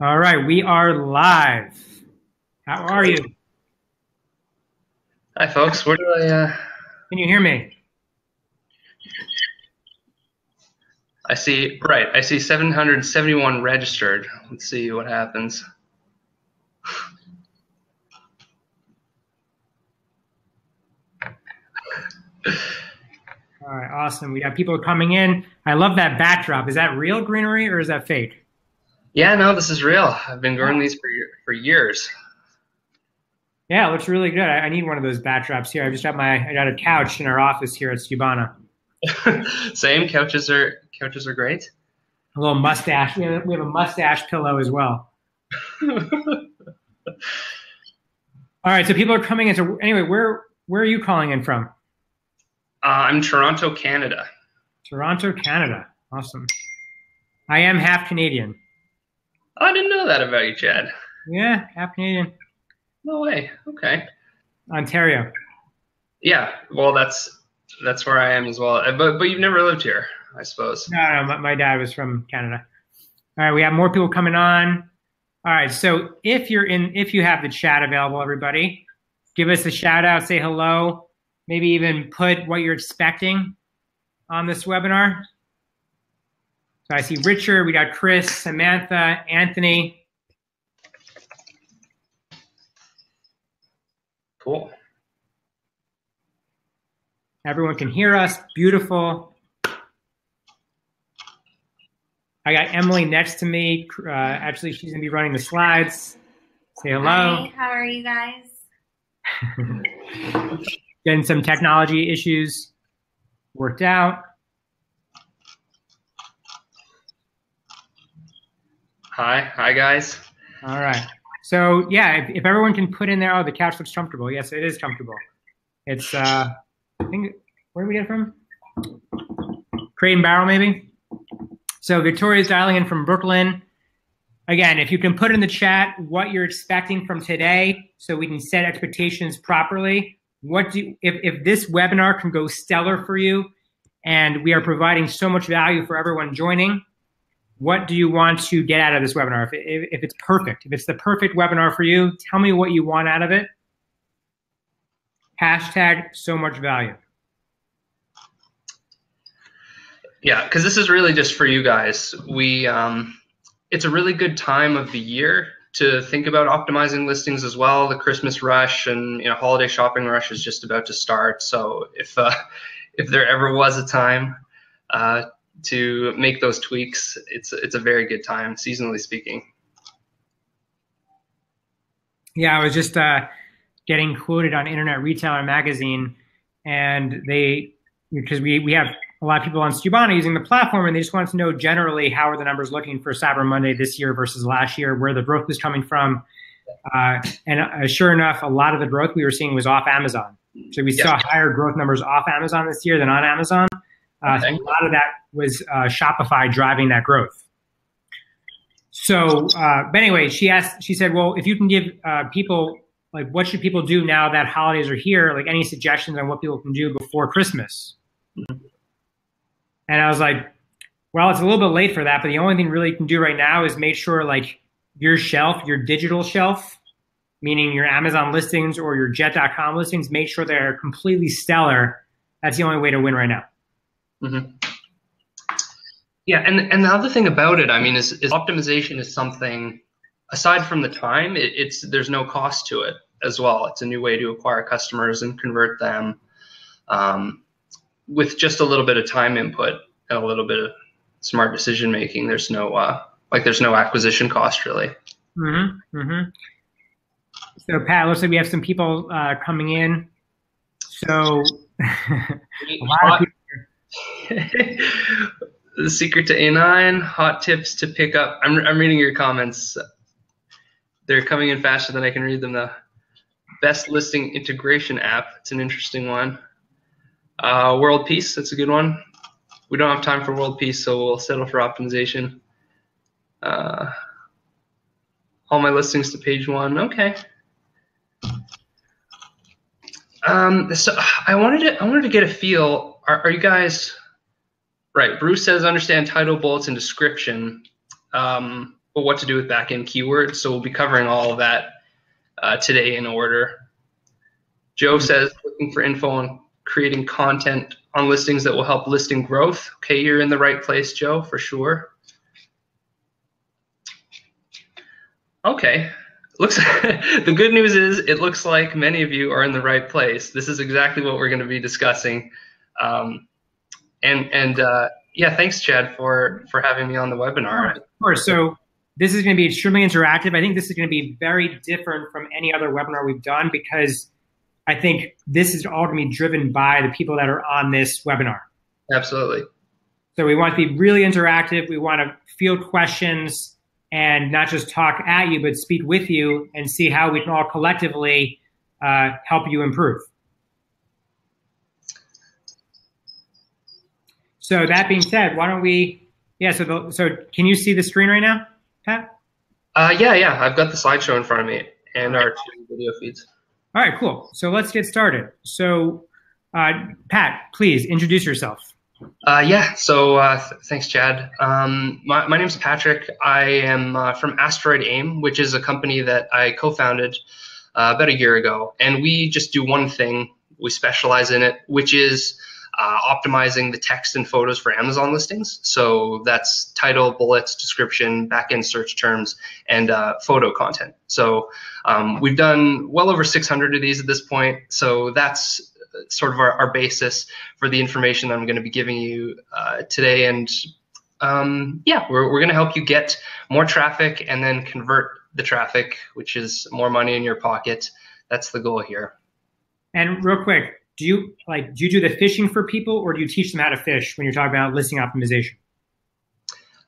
All right, we are live. How are you? Hi, folks. Where do I? Can you hear me? I see. Right. I see 771 registered. Let's see what happens. All right, awesome. We got people coming in. I love that backdrop. Is that real greenery or is that fake? Yeah, no, this is real. I've been growing these for years. Yeah, it looks really good. I need one of those backdrops here. I got a couch in our office here at Skubana. Same. Couches are great. A little mustache. We have a mustache pillow as well. All right, so people are coming in. So anyway, where are you calling in from? I'm Toronto, Canada. Toronto, Canada. Awesome. I am half Canadian. Oh, I didn't know that about you, Chad. Yeah, half Canadian. No way. Okay. Ontario. Yeah. Well, that's where I am as well. But you've never lived here, I suppose. No, my dad was from Canada. All right, we have more people coming on. All right, so if you have the chat available, everybody, give us a shout out, say hello, maybe even put what you're expecting on this webinar. So I see Richard, we got Chris, Samantha, Anthony. Cool. Everyone can hear us. Beautiful. I got Emily next to me. Actually, she's going to be running the slides. Say hello. Hi, how are you guys? Getting some technology issues worked out. Hi, guys. All right. So yeah, if everyone can put in there, oh, the couch looks comfortable. Yes, it is comfortable. It's, I think, where did we get it from? Crate and Barrel, maybe? So Victoria's dialing in from Brooklyn. Again, if you can put in the chat what you're expecting from today so we can set expectations properly. If this webinar can go stellar for you and we are providing so much value for everyone joining, what do you want to get out of this webinar? If it's perfect, if it's the perfect webinar for you, tell me what you want out of it. Hashtag so much value. Yeah, because this is really just for you guys. It's a really good time of the year to think about optimizing listings as well. The Christmas rush and holiday shopping rush is just about to start. So if there ever was a time to make those tweaks, it's a very good time, seasonally speaking. Yeah, I was just getting quoted on Internet Retailer magazine, and because we have a lot of people on Skubana using the platform, and they just wanted to know generally how are the numbers looking for Cyber Monday this year versus last year, where the growth is coming from. And sure enough, a lot of the growth we were seeing was off Amazon. So we saw higher growth numbers off Amazon this year than on Amazon. So a lot of that was Shopify driving that growth. So, but anyway, she said, well, if you can give people, like, what should people do now that holidays are here? Like, any suggestions on what people can do before Christmas? Mm-hmm. And I was like, well, it's a little bit late for that, but the only thing really you can do right now is make sure, like, your shelf, your digital shelf, meaning your Amazon listings or your jet.com listings, make sure they're completely stellar. That's the only way to win right now. Mm-hmm. Yeah, and the other thing about it, I mean, is optimization is something, aside from the time, there's no cost to it as well. It's a new way to acquire customers and convert them with just a little bit of time input and a little bit of smart decision making. There's no acquisition cost really. Mm-hmm. Mm-hmm. So Pat, looks like we have some people coming in. So a lot of people. The secret to A9, hot tips to pick up. I'm reading your comments. They're coming in faster than I can read them. The best listing integration app. It's an interesting one. World Peace, that's a good one. We don't have time for World Peace, so we'll settle for optimization. All my listings to page one. Okay. So I wanted to get a feel. Are you guys right? Bruce says understand title, bullets, and description. but what to do with backend keywords. So we'll be covering all of that today in order. Joe says, looking for info on creating content on listings that will help listing growth. Okay, you're in the right place, Joe, for sure. Okay, looks the good news is it looks like many of you are in the right place. This is exactly what we're going to be discussing. Yeah, thanks, Chad, for having me on the webinar. Of course. So this is going to be extremely interactive. I think this is going to be very different from any other webinar we've done because I think this is all going to be driven by the people that are on this webinar. Absolutely. So we want to be really interactive. We want to field questions and not just talk at you, but speak with you and see how we can all collectively help you improve. So that being said, why don't we, so can you see the screen right now, Pat? Yeah, I've got the slideshow in front of me and our two video feeds. All right, cool. So let's get started. So Pat, please introduce yourself. Thanks, Chad. My name's Patrick. I am from Astroid AIM, which is a company that I co-founded about a year ago. And we just do one thing. We specialize in it, which is optimizing the text and photos for Amazon listings. So that's title, bullets, description, backend search terms, and photo content. So we've done well over 600 of these at this point. So that's sort of our basis for the information that I'm going to be giving you today. And yeah, we're going to help you get more traffic and then convert the traffic, which is more money in your pocket. That's the goal here. And real quick, do you do the fishing for people, or do you teach them how to fish when you're talking about listing optimization?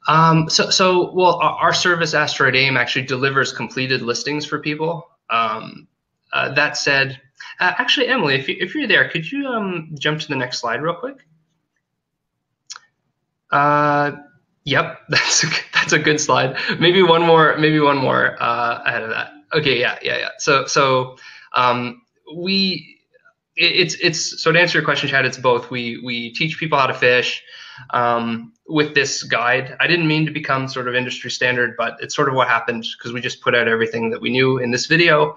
Well, our service, Astroid AIM, actually delivers completed listings for people. That said, actually, Emily, if you're there, could you jump to the next slide real quick? Yep, that's a good slide. Maybe one more ahead of that. Okay, yeah. So to answer your question, Chad, it's both. We teach people how to fish with this guide. I didn't mean to become sort of industry standard, but it's sort of what happened because we just put out everything that we knew in this video,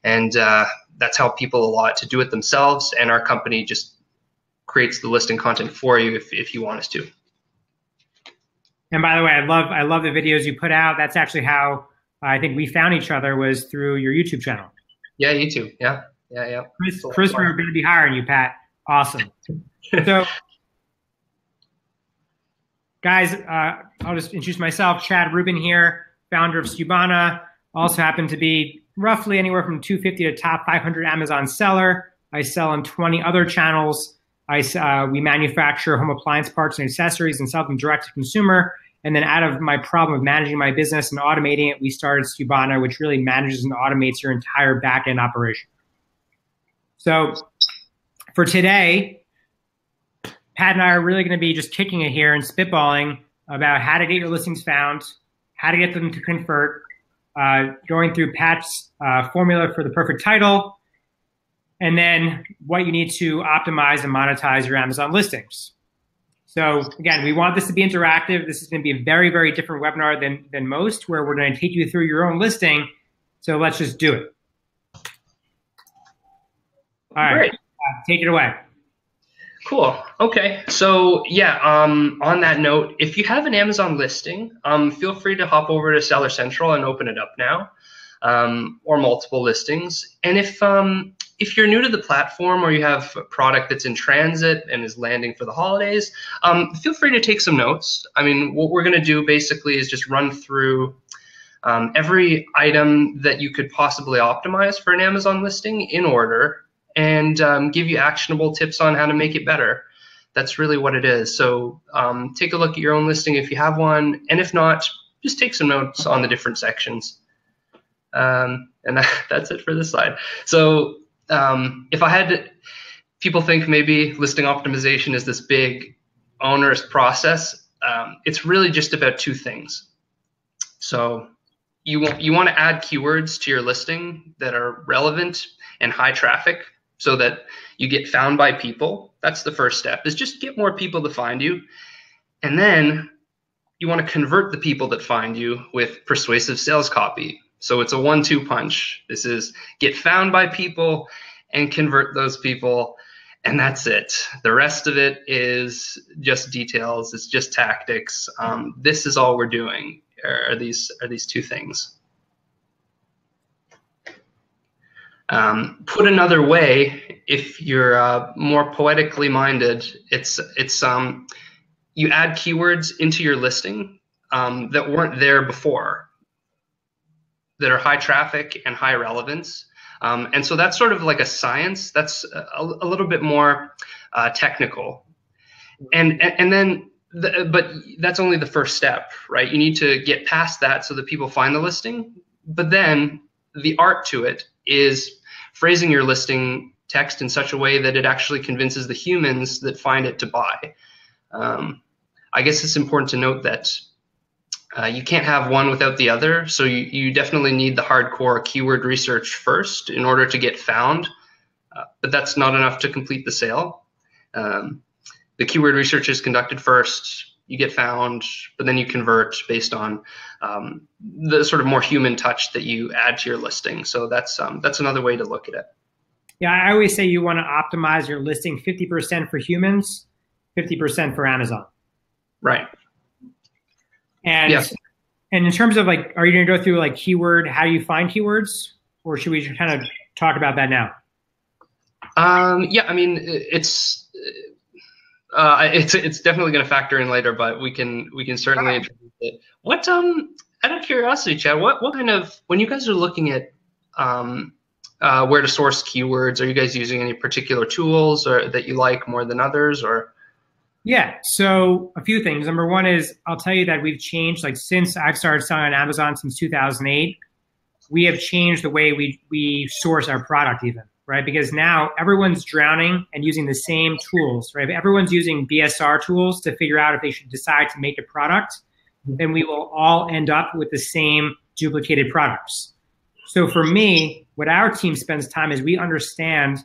and that's helped people a lot to do it themselves. And our company just creates the listing content for you if you want us to. And by the way, I love the videos you put out. That's actually how I think we found each other, was through your YouTube channel. Yeah, YouTube. Yeah. Chris, we're going to be hiring you, Pat. Awesome. So, guys, I'll just introduce myself. Chad Rubin here, founder of Skubana. Also happen to be roughly anywhere from 250 to top 500 Amazon seller. I sell on 20 other channels. We manufacture home appliance parts and accessories and sell them direct to consumer. And then out of my problem of managing my business and automating it, we started Skubana, which really manages and automates your entire back-end operation. So for today, Pat and I are really going to be just kicking it here and spitballing about how to get your listings found, how to get them to convert, going through Pat's formula for the perfect title, and then what you need to optimize and monetize your Amazon listings. So again, we want this to be interactive. This is going to be a very, very different webinar than most, where we're going to take you through your own listing. So let's just do it. All right, take it away. Cool. Okay. So yeah, on that note, if you have an Amazon listing, feel free to hop over to Seller Central and open it up now, or multiple listings. And if you're new to the platform or you have a product that's in transit and is landing for the holidays, feel free to take some notes. I mean, what we're going to do basically is just run through every item that you could possibly optimize for an Amazon listing in order, and give you actionable tips on how to make it better. That's really what it is. So take a look at your own listing if you have one, and if not, just take some notes on the different sections. And that's it for this slide. So if I had to, people think maybe listing optimization is this big onerous process. It's really just about two things. So you want to add keywords to your listing that are relevant and high traffic, so that you get found by people. That's the first step, is just get more people to find you. And then you want to convert the people that find you with persuasive sales copy. So it's a 1-2 punch. This is get found by people and convert those people, and that's it. The rest of it is just details. It's just tactics. This is all we're doing. Are these 2 things? Put another way, if you're more poetically minded, it's you add keywords into your listing that weren't there before, that are high traffic and high relevance. And so that's sort of like a science. That's a little bit more technical. And then, but that's only the first step, right? You need to get past that so that people find the listing. But then the art to it is phrasing your listing text in such a way that it actually convinces the humans that find it to buy. I guess it's important to note that you can't have one without the other. So you definitely need the hardcore keyword research first in order to get found, but that's not enough to complete the sale. The keyword research is conducted first, you get found, but then you convert based on the sort of more human touch that you add to your listing. So that's another way to look at it. Yeah, I always say you want to optimize your listing 50% for humans, 50% for Amazon. Right. And yeah. And in terms of like, are you going to go through like keyword, how do you find keywords, or should we just kind of talk about that now? Yeah, I mean, it's definitely going to factor in later, but we can certainly introduce it. What out of curiosity, Chad, what kind of, when you guys are looking at where to source keywords, are you guys using any particular tools or that you like more than others, or? Yeah, so a few things. Number one is, I'll tell you that we've changed, like since I've started selling on Amazon since 2008, we have changed the way we source our product even, right? Because now everyone's drowning and using the same tools, right? If everyone's using BSR tools to figure out if they should decide to make a product, then we will all end up with the same duplicated products. So for me, what our team spends time is we understand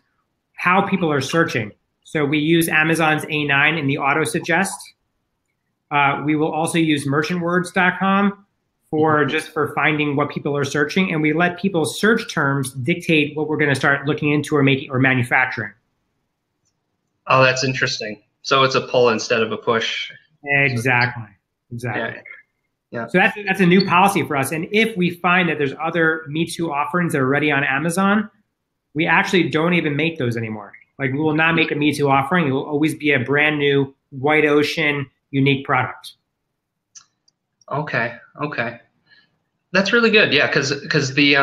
how people are searching. So we use Amazon's A9 in the auto suggest. We will also use merchantwords.com for finding what people are searching, and we let people's search terms dictate what we're going to start looking into or making or manufacturing. Oh, that's interesting. So it's a pull instead of a push. Exactly. Yeah. So that's a new policy for us. And if we find that there's other Me Too offerings that are already on Amazon, we actually don't even make those anymore. Like, we will not make a Me Too offering. It will always be a brand new white ocean unique product. Okay. That's really good. Yeah, because the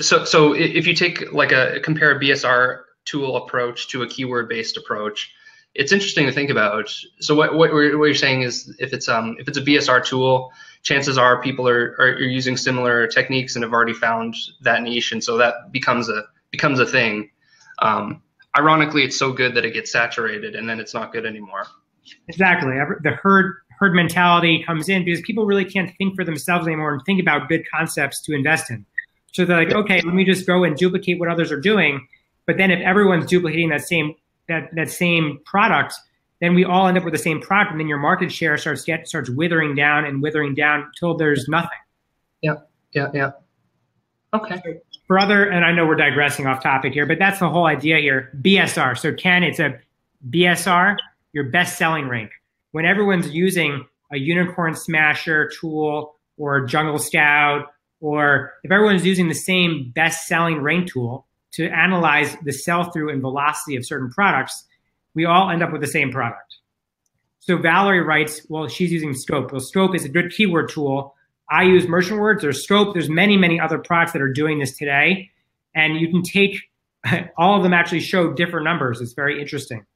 so if you take like compare a BSR tool approach to a keyword based approach, it's interesting to think about. So what you're saying is if it's a BSR tool, chances are people are using similar techniques and have already found that niche, and so that becomes a thing. Ironically, it's so good that it gets saturated, and then it's not good anymore. Exactly. The herd mentality comes in because people really can't think for themselves anymore and think about good concepts to invest in. So they're like, okay, let me just go and duplicate what others are doing. But then if everyone's duplicating that same product, then we all end up with the same product, and then your market share starts withering down until there's nothing. Yeah. Okay. And I know we're digressing off topic here, but that's the whole idea here. BSR. So Ken, it's a BSR, your best-selling rank. When everyone's using a Unicorn Smasher tool or Jungle Scout, or if everyone's using the same best-selling rank tool to analyze the sell-through and velocity of certain products, we all end up with the same product. So Valerie writes, well, she's using Scope. Well, Scope is a good keyword tool. I use Merchant Words or Scope. There's many other products that are doing this today. And you can take, all of them actually show different numbers. It's very interesting.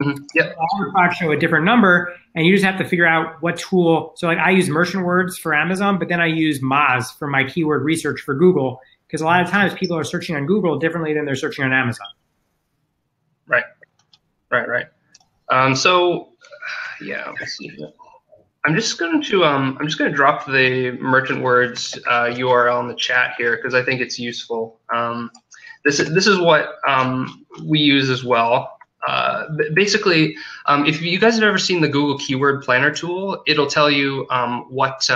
Mm-hmm. Yep. All the products show a different number, and you just have to figure out what tool. So like I use Merchant Words for Amazon, but then I use Moz for my keyword research for Google, because a lot of times people are searching on Google differently than they're searching on Amazon. Right. So yeah, let's see here. I'm just going to drop the Merchant Words URL in the chat here because I think it's useful. This is what we use as well. Basically, if you guys have ever seen the Google Keyword Planner tool, it'll tell you what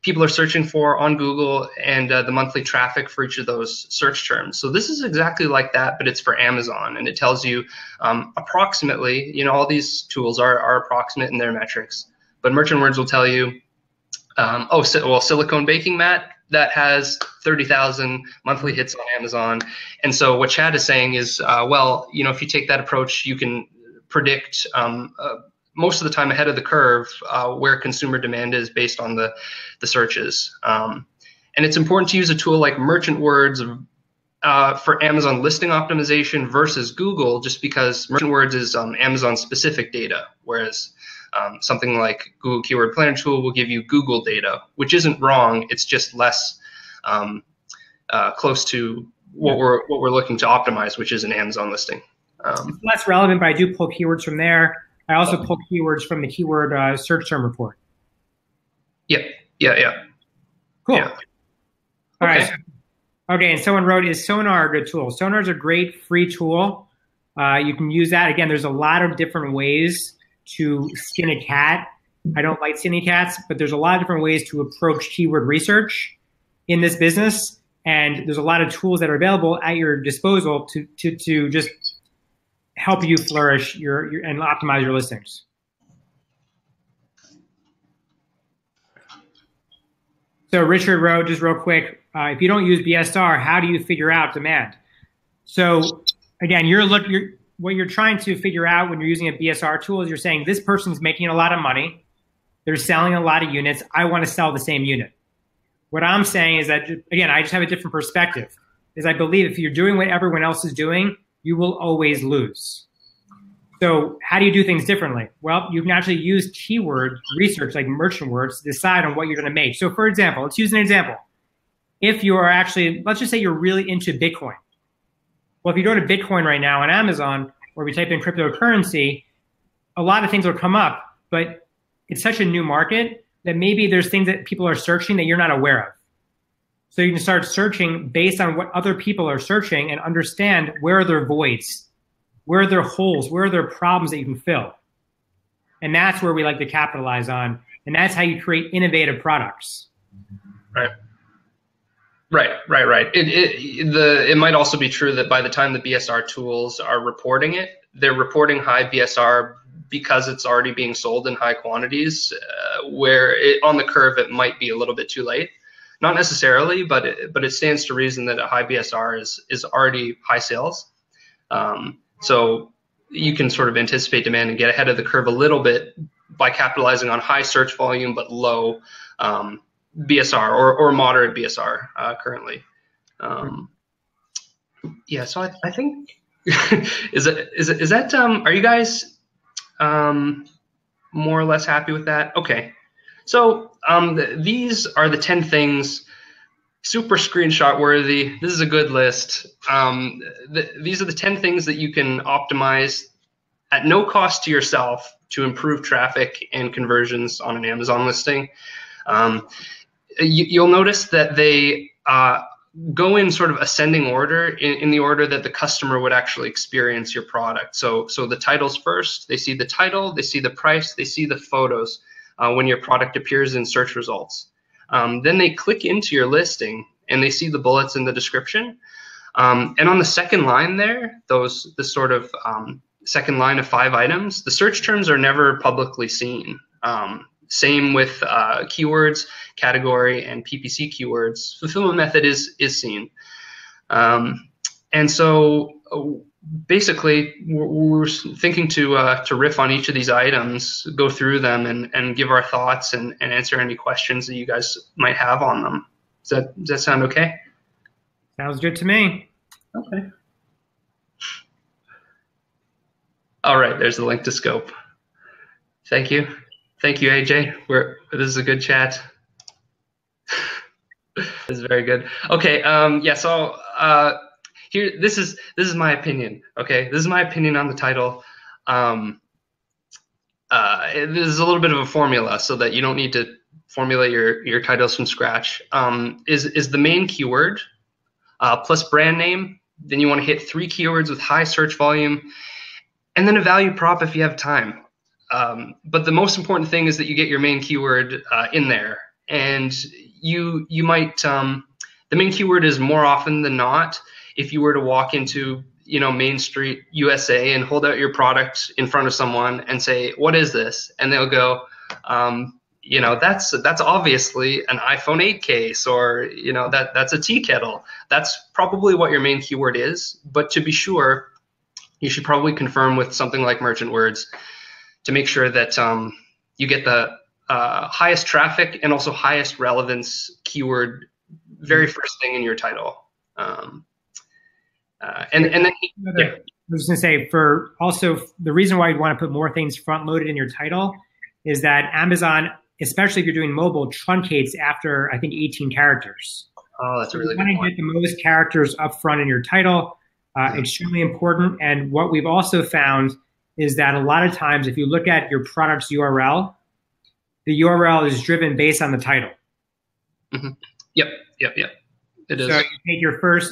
people are searching for on Google and the monthly traffic for each of those search terms. So this is exactly like that, but it's for Amazon, and it tells you approximately, you know, all these tools are approximate in their metrics, but Merchant Words will tell you, well, silicone baking mat, that has 30,000 monthly hits on Amazon. And so what Chad is saying is, well, you know, if you take that approach, you can predict most of the time ahead of the curve where consumer demand is based on the searches. And it's important to use a tool like Merchant Words for Amazon listing optimization versus Google, just because Merchant Words is Amazon specific data, whereas something like Google Keyword Planner tool will give you Google data, which isn't wrong. It's just less close to what we're looking to optimize, which is an Amazon listing. It's less relevant, but I do pull keywords from there. I also pull keywords from the keyword search term report. Yeah. Cool. Yeah. All right. Okay, and someone wrote, is Sonar a good tool? Sonar is a great free tool. You can use that. Again, there's a lot of different ways to skin a cat. I don't like skinny cats, but there's a lot of different ways to approach keyword research in this business. And there's a lot of tools that are available at your disposal to just help you flourish and optimize your listings. So Richard wrote, just real quick, if you don't use BSR, how do you figure out demand? So again, what you're trying to figure out when you're using a BSR tool is you're saying this person's making a lot of money, they're selling a lot of units, I want to sell the same unit. What I'm saying is that, again, I just have a different perspective, is I believe if you're doing what everyone else is doing, you will always lose. So how do you do things differently? Well, you can actually use keyword research like Merchant Words to decide on what you're going to make. So for example, let's use an example. If you are actually, let's just say you're really into Bitcoin. Well, if you go to Bitcoin right now on Amazon, or if you type in cryptocurrency, a lot of things will come up, but it's such a new market that maybe there's things that people are searching that you're not aware of. So you can start searching based on what other people are searching and understand where are their voids, where are their holes, where are their problems that you can fill. And that's where we like to capitalize on. And that's how you create innovative products. Right. It might also be true that by the time the BSR tools are reporting it, they're reporting high BSR because it's already being sold in high quantities, where on the curve it might be a little bit too late. Not necessarily, but it stands to reason that a high BSR is already high sales. So you can sort of anticipate demand and get ahead of the curve a little bit by capitalizing on high search volume but low BSR or moderate BSR currently. Yeah, so I think is that are you guys more or less happy with that? Okay, so these are the 10 things, super screenshot worthy. This is a good list. These are the 10 things that you can optimize at no cost to yourself to improve traffic and conversions on an Amazon listing. You'll notice that they go in sort of ascending order, in the order that the customer would actually experience your product. So the title's first. They see the title, they see the price, they see the photos when your product appears in search results. Then they click into your listing and they see the bullets in the description. And on the second line there, the sort of second line of 5 items, the search terms are never publicly seen. Same with keywords, category, and PPC keywords. Fulfillment method is seen. And so basically, we're thinking to riff on each of these items, go through them, and give our thoughts and answer any questions that you guys might have on them. Does that sound okay? Sounds good to me. Okay. All right, there's the link to Scope. Thank you. Thank you, AJ. This is a good chat. This is very good. Okay. Yeah. So here, this is my opinion. Okay. This is my opinion on the title. This is a little bit of a formula, so that you don't need to formulate your titles from scratch. Is the main keyword plus brand name. Then you want to hit 3 keywords with high search volume. then a value prop if you have time. But the most important thing is that you get your main keyword in there, and you might the main keyword is more often than not, if you were to walk into Main Street USA and hold out your product in front of someone and say, "What is this?" and they'll go, that's obviously an iPhone 8 case, or that's a tea kettle. That's probably what your main keyword is. But to be sure, you should probably confirm with something like Merchant Words to make sure that you get the highest traffic and also highest relevance keyword very first thing in your title. And then I was going to say, for also the reason why you'd want to put more things front loaded in your title is that Amazon, especially if you're doing mobile, truncates after, I think, 18 characters. Oh, that's a really good point. You want to get the most characters up front in your title. Extremely important. And what we've also found is that a lot of times, if you look at your product's URL, the URL is driven based on the title. Mm-hmm. Yep. It is. So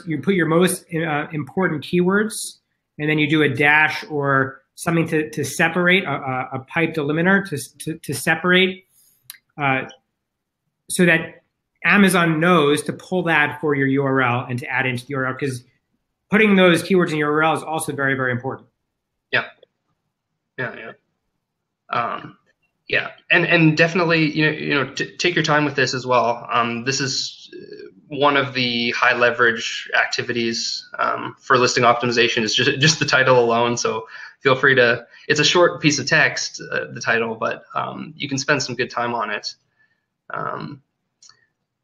you put your most important keywords, and then you do a dash or something to separate, a pipe delimiter to separate, so that Amazon knows to pull that for your URL and to add into the URL, because putting those keywords in your URL is also very, very important. Yeah, and definitely, take your time with this as well. This is one of the high leverage activities for listing optimization, is just the title alone. So feel free to. It's a short piece of text, the title, but you can spend some good time on it.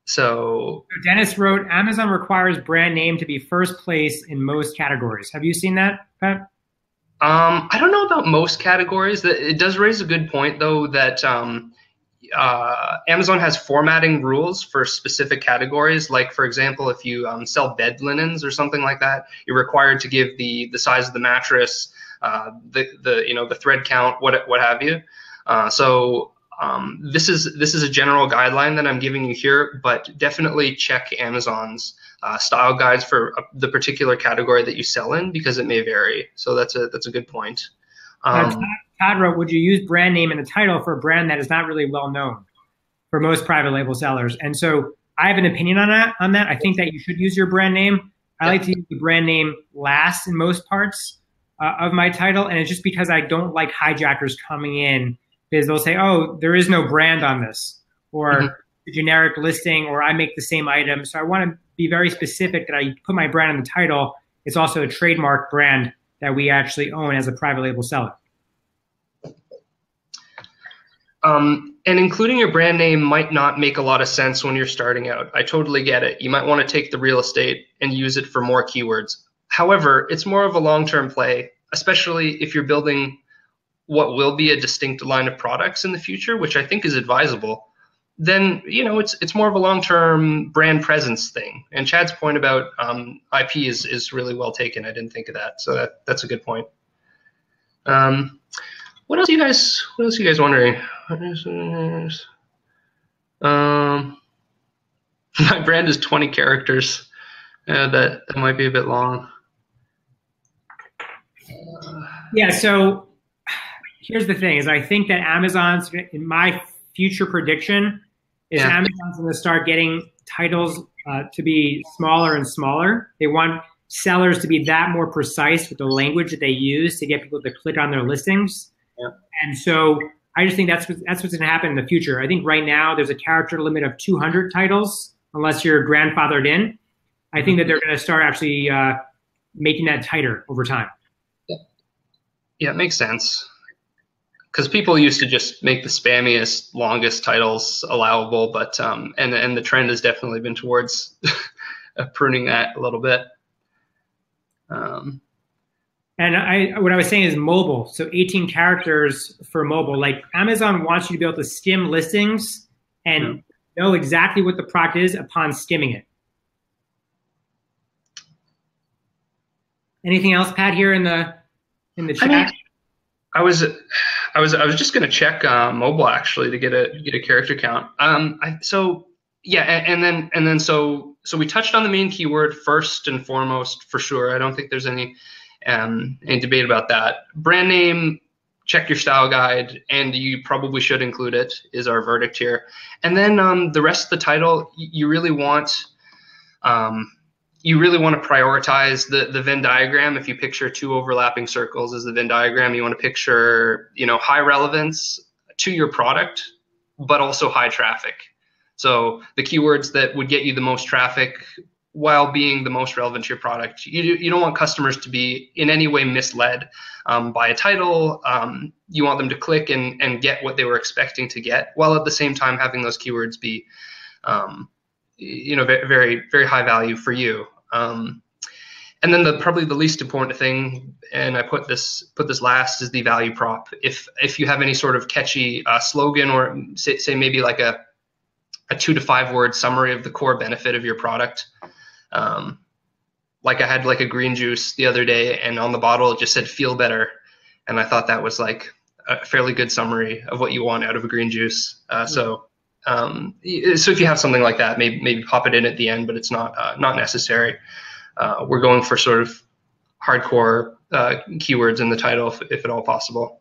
So Dennis wrote, Amazon requires brand name to be first place in most categories. Have you seen that, Pat? I don't know about most categories. It does raise a good point, though, that Amazon has formatting rules for specific categories. Like, for example, if you sell bed linens or something like that, you're required to give the size of the mattress, the thread count, what have you. This is a general guideline that I'm giving you here, but definitely check Amazon's style guides for the particular category that you sell in, because it may vary. So that's a good point. Todd wrote, would you use brand name in the title for a brand that is not really well known for most private label sellers? And so I have an opinion on that. I think that you should use your brand name. I like to use the brand name last in most parts of my title, and it's just because I don't like hijackers coming in, because they'll say, oh, there is no brand on this, or the generic listing, or I make the same item. So I want to be very specific that I put my brand in the title. It's also a trademark brand that we actually own as a private label seller. And including your brand name might not make a lot of sense when you're starting out. I totally get it. You might want to take the real estate and use it for more keywords. However, it's more of a long-term play, especially if you're building what will be a distinct line of products in the future, which I think is advisable. Then it's more of a long-term brand presence thing. And Chad's point about IP is really well taken. I didn't think of that, so that's a good point. What else are you guys wondering? My brand is 20 characters. That might be a bit long. Yeah. So here's the thing: is I think that Amazon's, in my future prediction, is Amazon's going to start getting titles to be smaller and smaller. They want sellers to be that more precise with the language that they use to get people to click on their listings. Yeah. And so I just think that's what's going to happen in the future. I think right now there's a character limit of 200 titles, unless you're grandfathered in. I think that they're going to start actually making that tighter over time. Yeah, it makes sense. Because people used to just make the spammiest, longest titles allowable, but and the trend has definitely been towards pruning that a little bit. And what I was saying is mobile. So 18 characters for mobile. Like Amazon wants you to be able to skim listings and know exactly what the product is upon skimming it. Anything else, Pat, here in the chat? I was just going to check mobile actually to get a character count. So we touched on the main keyword first and foremost for sure. I don't think there's any and debate about that. Brand name, check your style guide, and you probably should include it, is our verdict here. And then the rest of the title, you really want to prioritize the Venn diagram. If you picture two overlapping circles as the Venn diagram, you want to picture, high relevance to your product, but also high traffic. So the keywords that would get you the most traffic while being the most relevant to your product. You don't want customers to be in any way misled by a title. You want them to click and get what they were expecting to get, while at the same time having those keywords be very, very high value for you. And then probably the least important thing, and I put this last, is the value prop. If you have any sort of catchy slogan, or say maybe like a 2 to 5 word summary of the core benefit of your product. Like I had like a green juice the other day, and on the bottle it just said "feel better," and I thought that was like a fairly good summary of what you want out of a green juice. So if you have something like that, maybe pop it in at the end, but it's not necessary. We're going for sort of hardcore keywords in the title, if at all possible.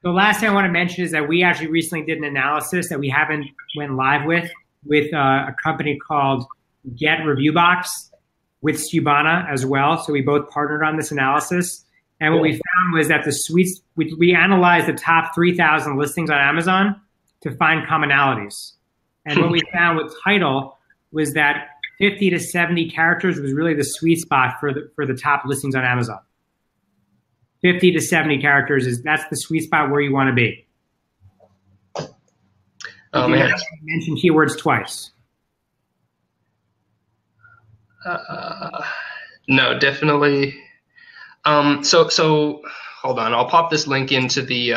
The last thing I want to mention is that we actually recently did an analysis that we haven't went live with a company called Get Review Box with Skubana as well. So we both partnered on this analysis. And what we found was that we analyzed the top 3,000 listings on Amazon to find commonalities. And what we found with title was that 50 to 70 characters was really the sweet spot for the top listings on Amazon. 50 to 70 characters that's the sweet spot where you want to be. Oh man! Mention keywords twice. No, definitely. So hold on. I'll pop this link into the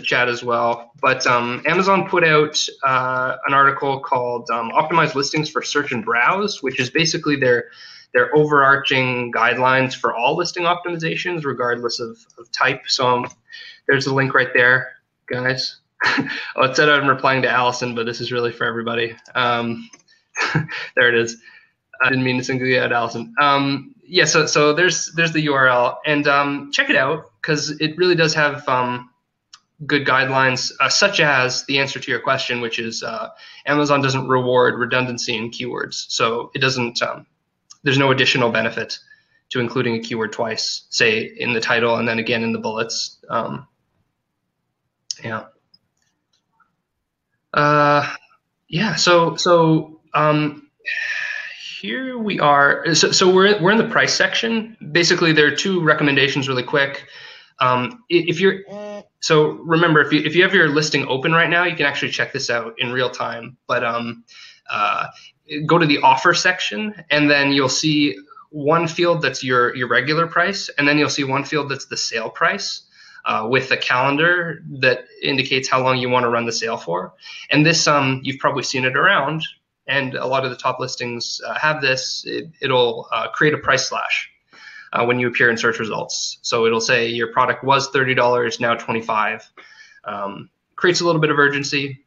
chat as well. But Amazon put out an article called "Optimized Listings for Search and Browse," which is basically their overarching guidelines for all listing optimizations, regardless of type. So there's a link right there, guys. Oh, it said I'm replying to Allison, but this is really for everybody. There it is. I didn't mean to single you out, Allison. Yeah, so there's the URL, and check it out, because it really does have good guidelines, such as the answer to your question, which is Amazon doesn't reward redundancy in keywords. So it doesn't, there's no additional benefit to including a keyword twice, say in the title and then again in the bullets. Yeah. Yeah, so here we are. So we're in the price section. Basically, there are 2 recommendations really quick. So remember, if you have your listing open right now, you can actually check this out in real time. But go to the offer section, and then you'll see one field that's your regular price, and then you'll see one field that's the sale price, with a calendar that indicates how long you want to run the sale for. And this, you've probably seen it around, and a lot of the top listings have this. It'll create a price slash when you appear in search results. So it'll say your product was $30, now $25. Creates a little bit of urgency.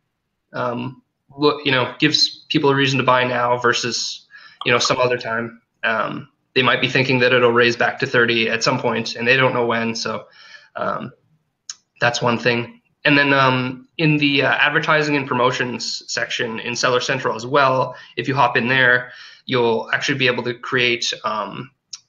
Gives people a reason to buy now versus, some other time. They might be thinking that it'll raise back to 30 at some point, and they don't know when. So that's one thing. And then in the advertising and promotions section in Seller Central as well, if you hop in there, you'll actually be able to create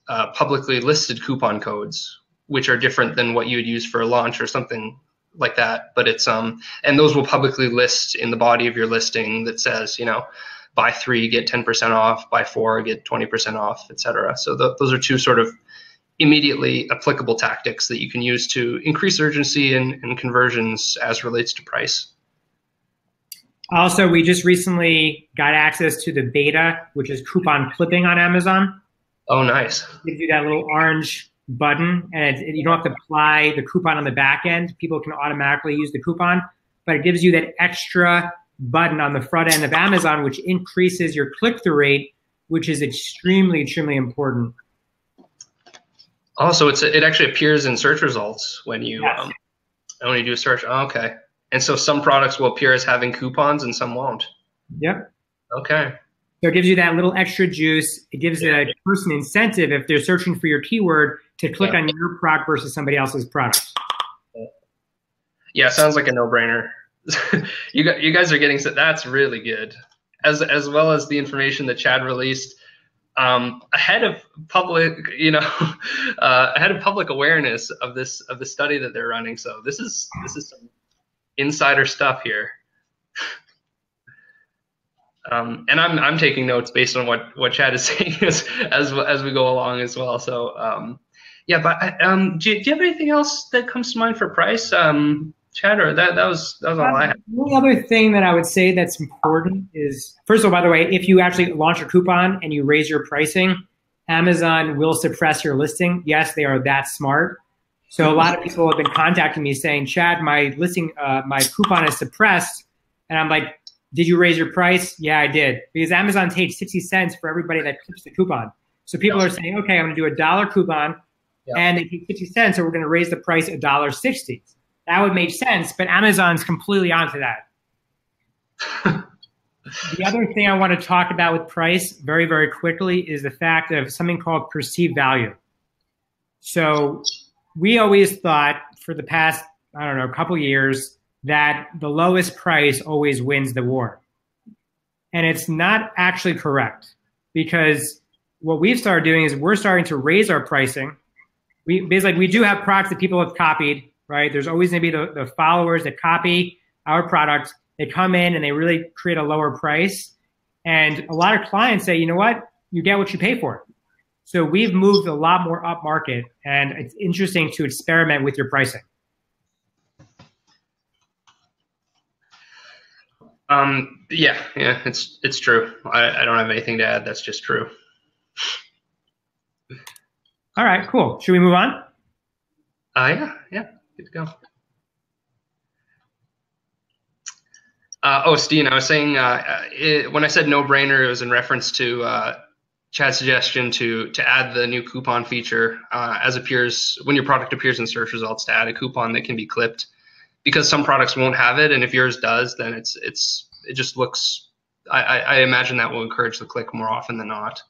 publicly listed coupon codes, which are different than what you would use for a launch or something like that. But it's and those will publicly list in the body of your listing that says, buy 3, get 10% off, buy 4, get 20% off, etc. So those are 2 sort of immediately applicable tactics that you can use to increase urgency and conversions as relates to price. Also, we just recently got access to the beta, which is coupon clipping on Amazon. Oh, nice. It gives you that little orange button, and you don't have to apply the coupon on the back end. People can automatically use the coupon, but it gives you that extra button on the front end of Amazon, which increases your click-through rate, which is extremely, extremely important. Oh, so it actually appears in search results when you Yes. When you do a search. Oh, okay. And so some products will appear as having coupons and some won't. Yep. Okay. So it gives you that little extra juice. It gives a person incentive if they're searching for your keyword to click on your product versus somebody else's product. Yeah, sounds like a no-brainer. You guys are getting, that's really good. As well as the information that Chad released ahead of public, ahead of public awareness of the study that they're running. So this is some insider stuff here. And I'm taking notes based on what Chad is saying as we go along as well. So yeah, but do you have anything else that comes to mind for price, Chad? Or that was all I had. The only other thing that I would say that's important is, first of all, by the way, if you actually launch a coupon and you raise your pricing, Amazon will suppress your listing. Yes, they are that smart. So a lot of people have been contacting me saying, Chad, my listing, my coupon is suppressed, and I'm like, did you raise your price? Yeah, I did. Because Amazon takes 60 cents for everybody that clicks the coupon. So people are saying, okay, I'm going to do $1 coupon, and they take 60 cents, so we're going to raise the price $1.60. That would make sense, but Amazon's completely onto that. The other thing I want to talk about with price very, very quickly is the fact of something called perceived value. So we always thought for the past, I don't know, couple years, that the lowest price always wins the war. And it's not actually correct, because what we've started doing is we're starting to raise our pricing. We do have products that people have copied, right? There's always going to be the followers that copy our product. They come in and they really create a lower price. And a lot of clients say, you know what? You get what you pay for. So we've moved a lot more up market, and it's interesting to experiment with your pricing. Yeah, it's true. I don't have anything to add. That's just true. All right, cool. Should we move on? Yeah, good to go. Steen, I was saying when I said no-brainer, it was in reference to Chad's suggestion to add the new coupon feature when your product appears in search results, to add a coupon that can be clipped, because some products won't have it, and if yours does, then it just looks. I imagine that will encourage the click more often than not.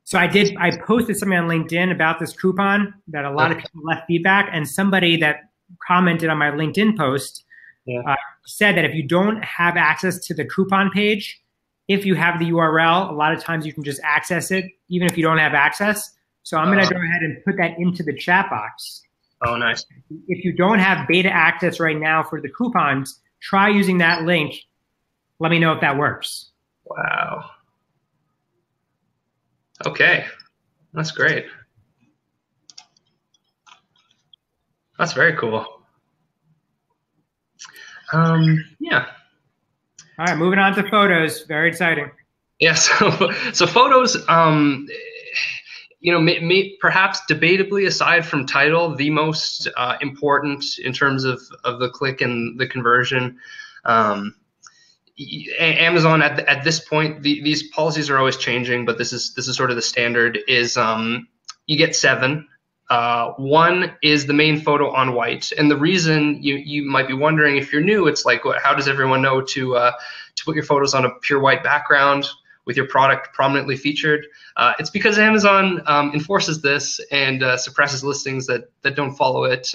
So I posted something on LinkedIn about this coupon that a lot of people left feedback, and somebody that commented on my LinkedIn post said that if you don't have access to the coupon page, if you have the URL, a lot of times you can just access it even if you don't have access. So I'm going to go ahead and put that into the chat box. Oh, nice. If you don't have beta access right now for the coupons, try using that link. Let me know if that works. Wow. Okay, that's great. That's very cool. Yeah. All right, moving on to photos. Very exciting. Yeah. So photos. Perhaps debatably, aside from title, the most important in terms of the click and the conversion. Amazon at this point, these policies are always changing, but this is sort of the standard. Is you get 7. One is the main photo on white, and the reason you might be wondering if you're new, it's like, how does everyone know to put your photos on a pure white background with your product prominently featured? It's because Amazon enforces this and suppresses listings that don't follow it.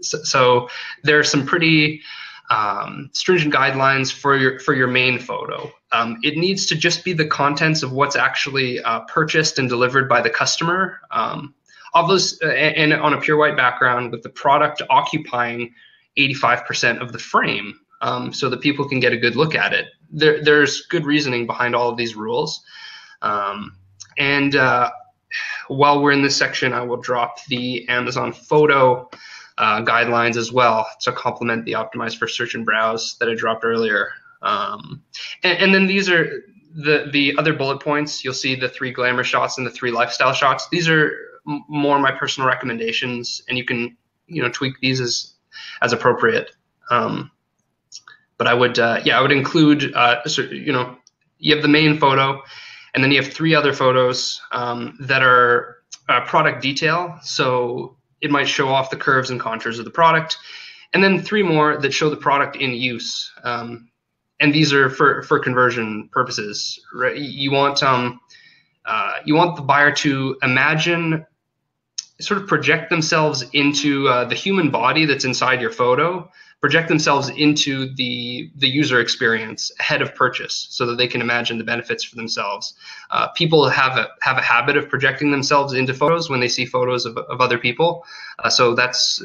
So there are some pretty stringent guidelines for your main photo. It needs to just be the contents of what's actually purchased and delivered by the customer. Of those, and on a pure white background, with the product occupying 85% of the frame, so that people can get a good look at it. There's good reasoning behind all of these rules. And while we're in this section, I will drop the Amazon photo guidelines as well to complement the optimize for search and browse that I dropped earlier. And then these are the other bullet points. You'll see the 3 glamour shots and the 3 lifestyle shots. These are more my personal recommendations, and you can tweak these as appropriate. But I would include you have the main photo, and then you have 3 other photos that are product detail. So it might show off the curves and contours of the product, and then 3 more that show the product in use. And and these are for conversion purposes, right? You want the buyer to imagine, sort of project themselves into the human body that's inside your photo, project themselves into the user experience ahead of purchase, so that they can imagine the benefits for themselves. People have a habit of projecting themselves into photos when they see photos of other people. So that's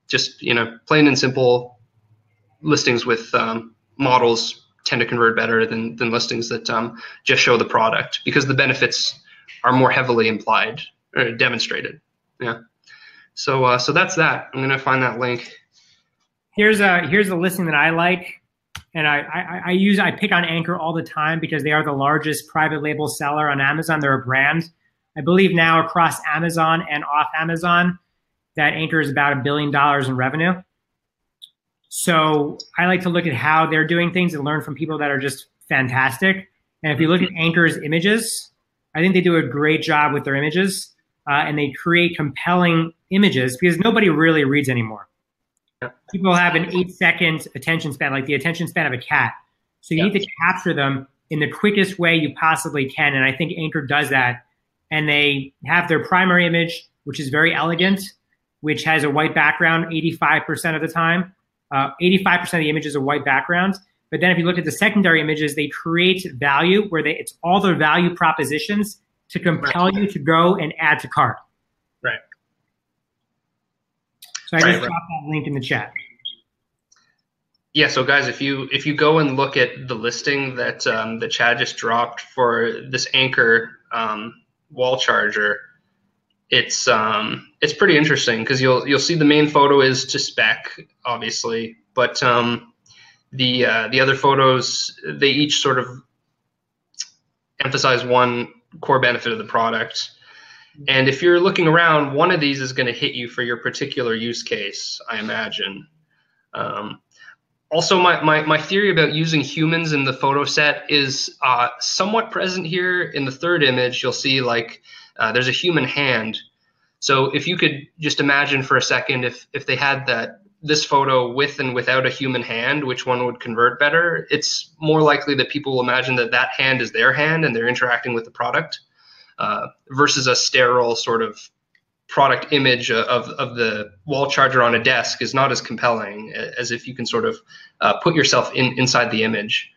just, plain and simple. Listings with models tend to convert better than listings that just show the product, because the benefits are more heavily implied or demonstrated. Yeah. So that's that. I'm gonna find that link. Here's a listing that I like, and I pick on Anchor all the time because they are the largest private label seller on Amazon. They're a brand. I believe now across Amazon and off Amazon that Anchor is about $1 billion in revenue. So I like to look at how they're doing things and learn from people that are just fantastic. And if you look at Anchor's images, I think they do a great job with their images, and they create compelling images because nobody really reads anymore. People have an 8-second attention span, like the attention span of a cat. So you need to capture them in the quickest way you possibly can. And I think Anchor does that. And they have their primary image, which is very elegant, which has a white background 85% of the time. 85% of the images are white backgrounds. But then if you look at the secondary images, they create value where it's all their value propositions to compel you to go and add to cart. Right. So I just dropped that link in the chat. Yeah, so guys, if you go and look at the listing that Chad just dropped for this Anchor wall charger, it's pretty interesting, because you'll see the main photo is to spec, obviously, but the other photos, they each sort of emphasize one core benefit of the product. And if you're looking around, one of these is going to hit you for your particular use case, I imagine. Also, my theory about using humans in the photo set is somewhat present here. In the third image, you'll see there's a human hand. So if you could just imagine for a second, if they had this photo with and without a human hand, which one would convert better? It's more likely that people will imagine that hand is their hand and they're interacting with the product, versus a sterile sort of product image of the wall charger on a desk is not as compelling as if you can sort of put yourself inside the image.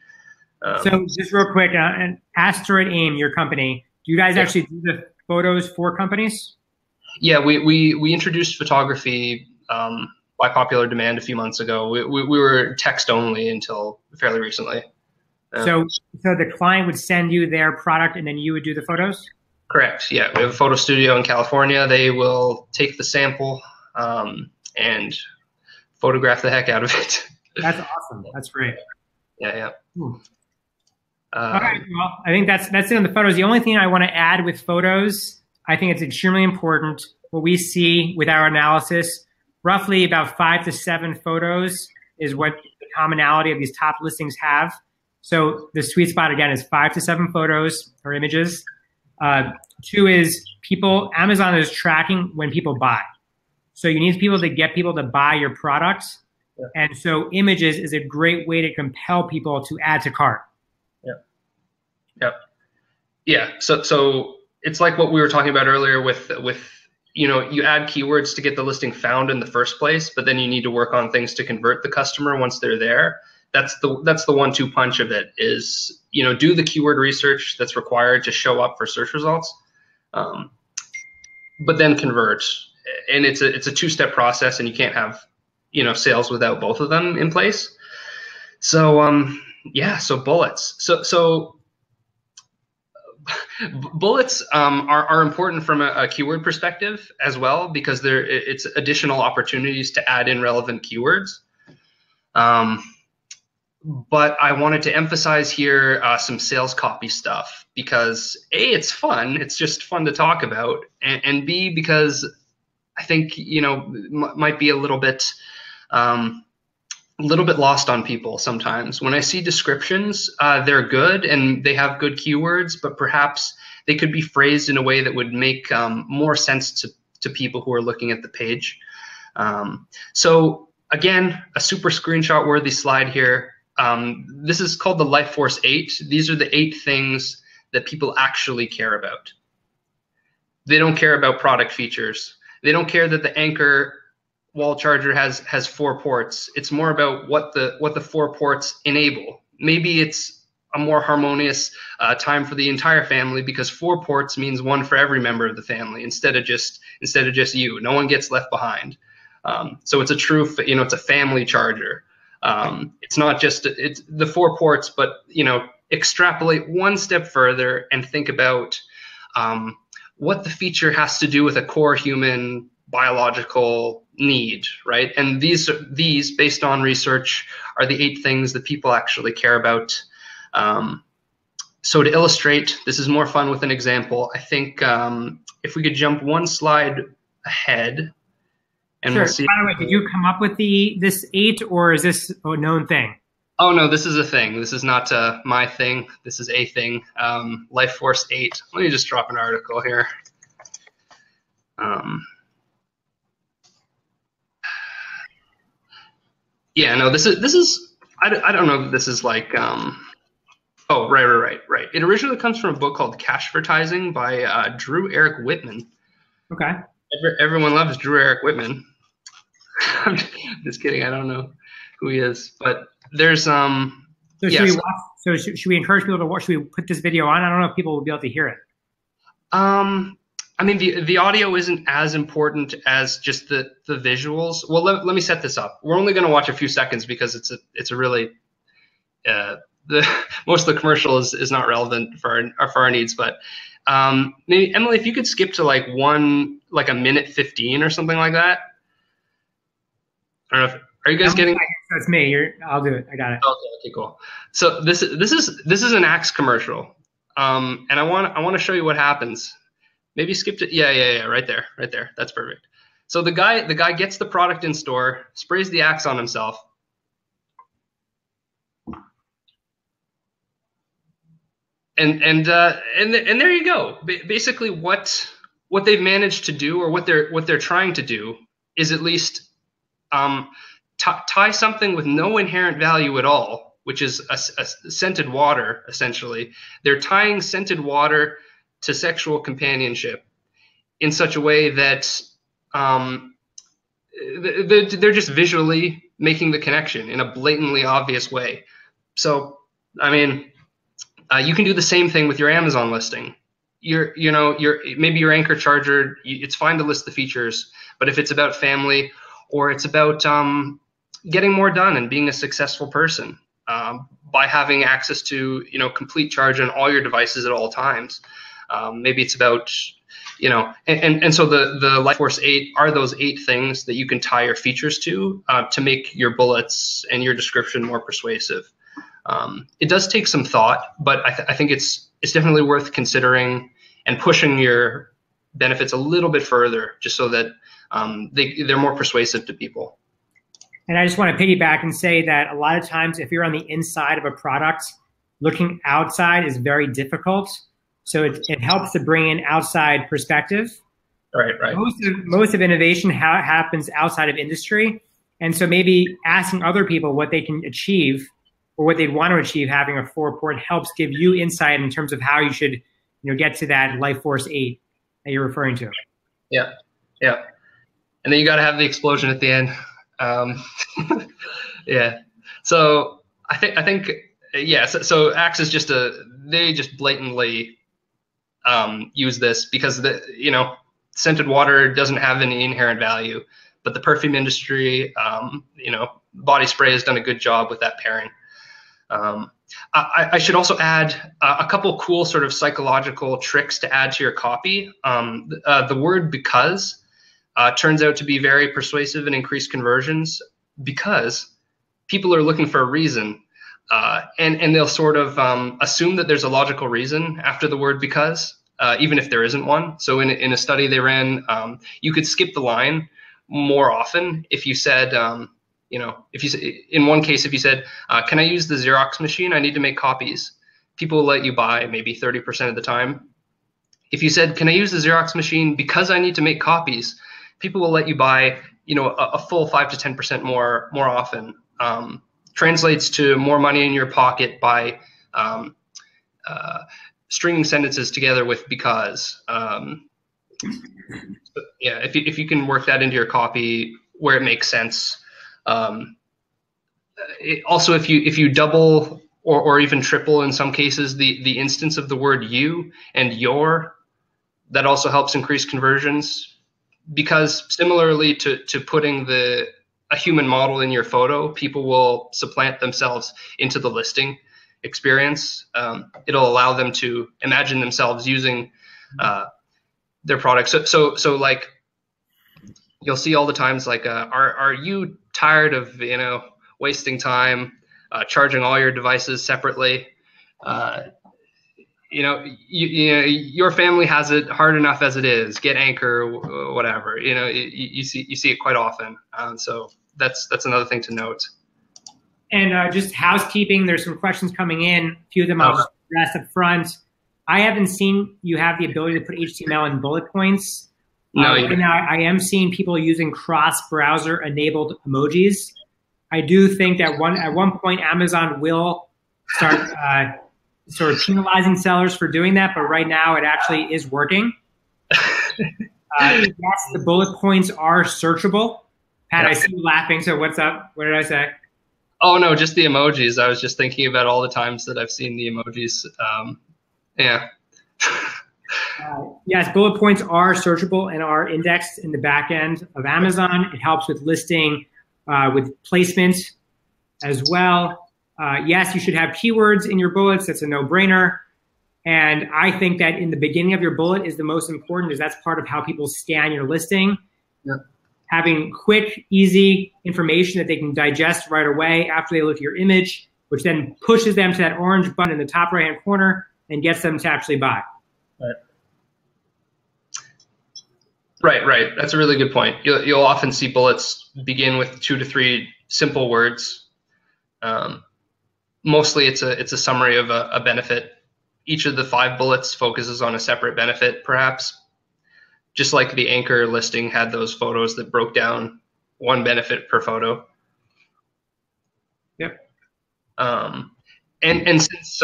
So just real quick, and Astroid AIM, your company, do you guys actually do the photos for companies? Yeah, we introduced photography by popular demand a few months ago. We were text only until fairly recently. So the client would send you their product and then you would do the photos? Correct. Yeah, we have a photo studio in California. They will take the sample and photograph the heck out of it. That's awesome. That's great. Yeah. All right. Well, I think that's it on the photos. The only thing I want to add with photos, I think it's extremely important. What we see with our analysis, roughly about 5 to 7 photos is what the commonality of these top listings have. So the sweet spot, again, is 5 to 7 photos or images. 2 is Amazon is tracking when people buy. So you need people to get people to buy your products. Yeah. And so images is a great way to compel people to add to cart. Yeah. So it's like what we were talking about earlier with you add keywords to get the listing found in the first place, but then you need to work on things to convert the customer once they're there. That's the 1-2 punch of it is, do the keyword research that's required to show up for search results, but then convert. And it's a 2-step process, and you can't have, sales without both of them in place. So, so bullets. So bullets are important from a keyword perspective as well, because it's additional opportunities to add in relevant keywords. But I wanted to emphasize here some sales copy stuff, because A, it's fun. It's just fun to talk about. And B, because I think, might be a little bit lost on people sometimes. When I see descriptions, they're good and they have good keywords, but perhaps they could be phrased in a way that would make more sense to people who are looking at the page. So again, a super screenshot worthy slide here. This is called the Life Force 8. These are the 8 things that people actually care about. They don't care about product features. They don't care that the Anchor wall charger has 4 ports. It's more about what the 4 ports enable. Maybe it's a more harmonious time for the entire family because 4 ports means 1 for every member of the family instead of just you. No one gets left behind. So it's a true, it's a family charger. It's not just it's the 4 ports, but extrapolate one step further and think about what the feature has to do with a core human biological need, right? And these, based on research, are the 8 things that people actually care about. So to illustrate, this is more fun with an example. I think if we could jump one slide ahead, and sure. We'll see. By the way, did you come up with this 8, or is this a known thing? Oh no, this is a thing. This is not my thing. This is a thing. Life Force 8. Let me just drop an article here. Yeah, no, this is. I don't know if this is like. Oh, right. It originally comes from a book called Categorization by Drew Eric Whitman. Okay. Everyone loves Drew Eric Whitman. I'm just kidding. I don't know who he is, but there's So should we encourage people to watch? Should we put this video on? I don't know if people will be able to hear it. I mean, the audio isn't as important as just the visuals. Well, let me set this up. We're only going to watch a few seconds because it's a really most of the commercial is not relevant for our needs. But maybe Emily, if you could skip to like a minute 15 or something like that. I don't know. Are you guys getting? That's me. I'll do it. I got it. Okay, cool. So this is an Axe commercial, and I want to show you what happens. Maybe skip to yeah, right there. That's perfect. So the guy gets the product in store, sprays the Axe on himself, and there you go. Basically, what they've managed to do, or what they're trying to do, is at least tie something with no inherent value at all, which is a scented water. Essentially, they're tying scented water to sexual companionship in such a way that they're just visually making the connection in a blatantly obvious way. So, I mean, you can do the same thing with your Amazon listing. Maybe your Anchor charger, it's fine to list the features, but if it's about family, or it's about getting more done and being a successful person by having access to complete charge on all your devices at all times. Maybe it's about and so the Life Force 8 are those 8 things that you can tie your features to make your bullets and your description more persuasive. It does take some thought, but I think it's definitely worth considering and pushing your benefits a little bit further, just so that they're more persuasive to people. And I just want to piggyback and say that a lot of times, if you're on the inside of a product, looking outside is very difficult. So it helps to bring in outside perspective. Right. Most of innovation happens outside of industry. And so maybe asking other people what they can achieve or what they'd want to achieve having a 4-port helps give you insight in terms of how you should get to that Life Force 8 that you're referring to. Yeah. And then you got to have the explosion at the end. Yeah. So I think yeah. So Axe is they just blatantly use this because scented water doesn't have any inherent value, but the perfume industry, body spray has done a good job with that pairing. I should also add a couple cool sort of psychological tricks to add to your copy. The word "because" turns out to be very persuasive and increase conversions because people are looking for a reason, and they'll sort of assume that there's a logical reason after the word "because," even if there isn't one. So in a study they ran, you could skip the line more often if you said, in one case, if you said, "Can I use the Xerox machine? I need to make copies." People will let you buy maybe 30% of the time. If you said, "Can I use the Xerox machine because I need to make copies?" People will let you buy, a full 5 to 10% more often. translates to more money in your pocket by stringing sentences together with because. Yeah, if you can work that into your copy where it makes sense. Also, if you double or even triple in some cases the instance of the word you and your, that also helps increase conversions, because similarly to putting a human model in your photo, people will supplant themselves into the listing experience. It'll allow them to imagine themselves using their product. So like you'll see all the times like, are you tired of wasting time charging all your devices separately? Your family has it hard enough as it is. Get Anchor, whatever. You see it quite often. So that's another thing to note. And just housekeeping, there's some questions coming in. A few of them I'll just address up front. I haven't seen you have the ability to put HTML in bullet points. No, right now I am seeing people using cross-browser enabled emojis. I do think that at one point Amazon will start sort of penalizing sellers for doing that, but right now it actually is working. Yes, the bullet points are searchable. Pat, yeah. I see you laughing, so what's up? What did I say? Oh, no, just the emojis. I was just thinking about all the times that I've seen the emojis. Yeah. Yes, bullet points are searchable and are indexed in the back end of Amazon. It helps with listing, with placement as well. Yes, you should have keywords in your bullets. That's a no-brainer. And I think that in the beginning of your bullet is the most important, because that's part of how people scan your listing. Yep. Having quick, easy information that they can digest right away after they look at your image, which then pushes them to that orange button in the top right-hand corner and gets them to actually buy. Right. That's a really good point. You'll often see bullets begin with 2 to 3 simple words. Mostly it's a summary of a benefit. Each of the 5 bullets focuses on a separate benefit, perhaps. Just like the Anchor listing had those photos that broke down one benefit per photo. Yep. And since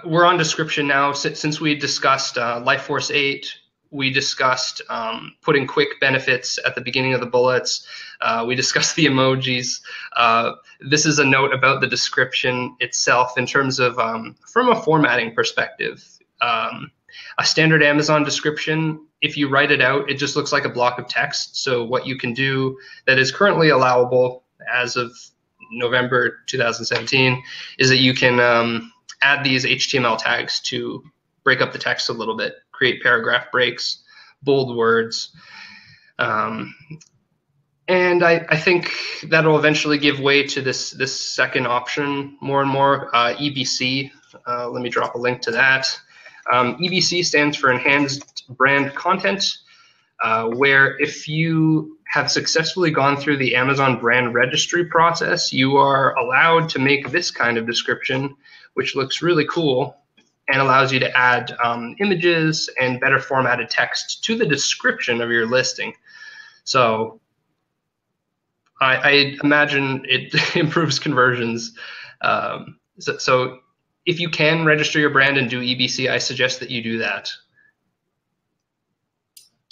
we're on description now, since we discussed LifeForce 8, we discussed putting quick benefits at the beginning of the bullets. We discussed the emojis. This is a note about the description itself in terms of, from a formatting perspective. A standard Amazon description, if you write it out, it just looks like a block of text. So what you can do that is currently allowable as of November 2017 is that you can add these HTML tags to break up the text a little bit, create paragraph breaks, bold words. And I think that'll eventually give way to this second option more and more, EBC. Let me drop a link to that. EBC stands for Enhanced Brand Content, where if you have successfully gone through the Amazon brand registry process, you are allowed to make this kind of description, which looks really cool and allows you to add images and better formatted text to the description of your listing. So I imagine it improves conversions. So if you can register your brand and do EBC, I suggest that you do that.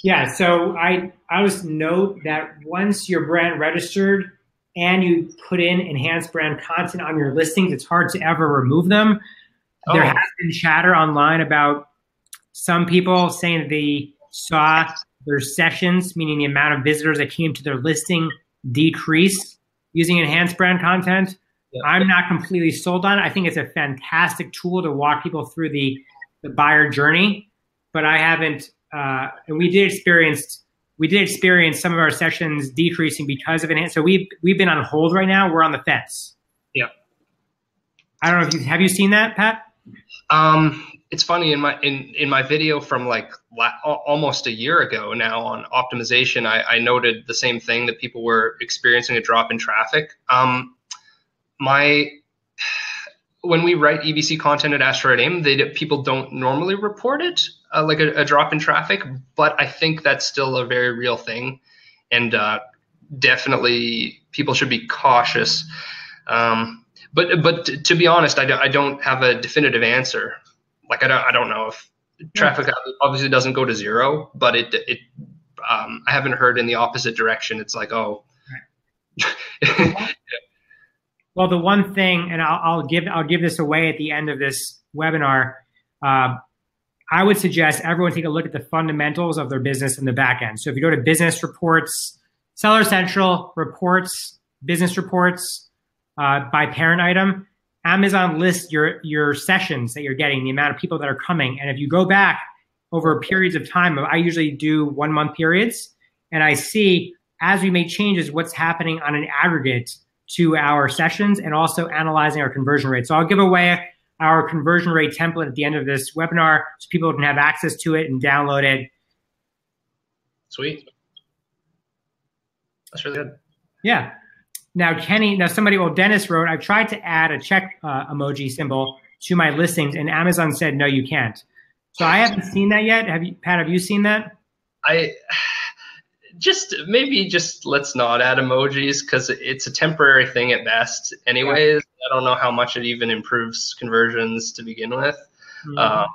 Yeah, so I always note that once your brand registered and you put in enhanced brand content on your listings, it's hard to ever remove them. Oh. There has been chatter online about some people saying that they saw their sessions, meaning the amount of visitors that came to their listing, decrease using enhanced brand content. Yeah. I'm not completely sold on it. I think it's a fantastic tool to walk people through the buyer journey, but I haven't. And we did experience some of our sessions decreasing because of enhanced. So we've been on hold right now. We're on the fence. Yeah. I don't know if have you seen that, Pat? It's funny, in my video from like almost a year ago now on optimization, I noted the same thing, that people were experiencing a drop in traffic. When we write EBC content at Astroid AIM, people don't normally report it, like a drop in traffic, but I think that's still a very real thing, and definitely people should be cautious. But to be honest, I don't have a definitive answer. Like I don't know if traffic obviously doesn't go to zero, but I haven't heard in the opposite direction. It's like, oh. Well, the one thing, and I'll give this away at the end of this webinar. I would suggest everyone take a look at the fundamentals of their business in the back end. So if you go to business reports, Seller Central reports, business reports by parent item, Amazon lists your sessions that you're getting, the amount of people that are coming. And if you go back over periods of time, I usually do 1 month periods, and I see as we make changes, what's happening on an aggregate to our sessions and also analyzing our conversion rate. So I'll give away our conversion rate template at the end of this webinar so people can have access to it and download it. Sweet. That's really good. Yeah. Now, Dennis wrote, I've tried to add a check emoji symbol to my listings, and Amazon said, no, you can't. So I haven't seen that yet. Pat, have you seen that? Maybe let's not add emojis because it's a temporary thing at best. Anyways, yeah. I don't know how much it even improves conversions to begin with. Mm-hmm.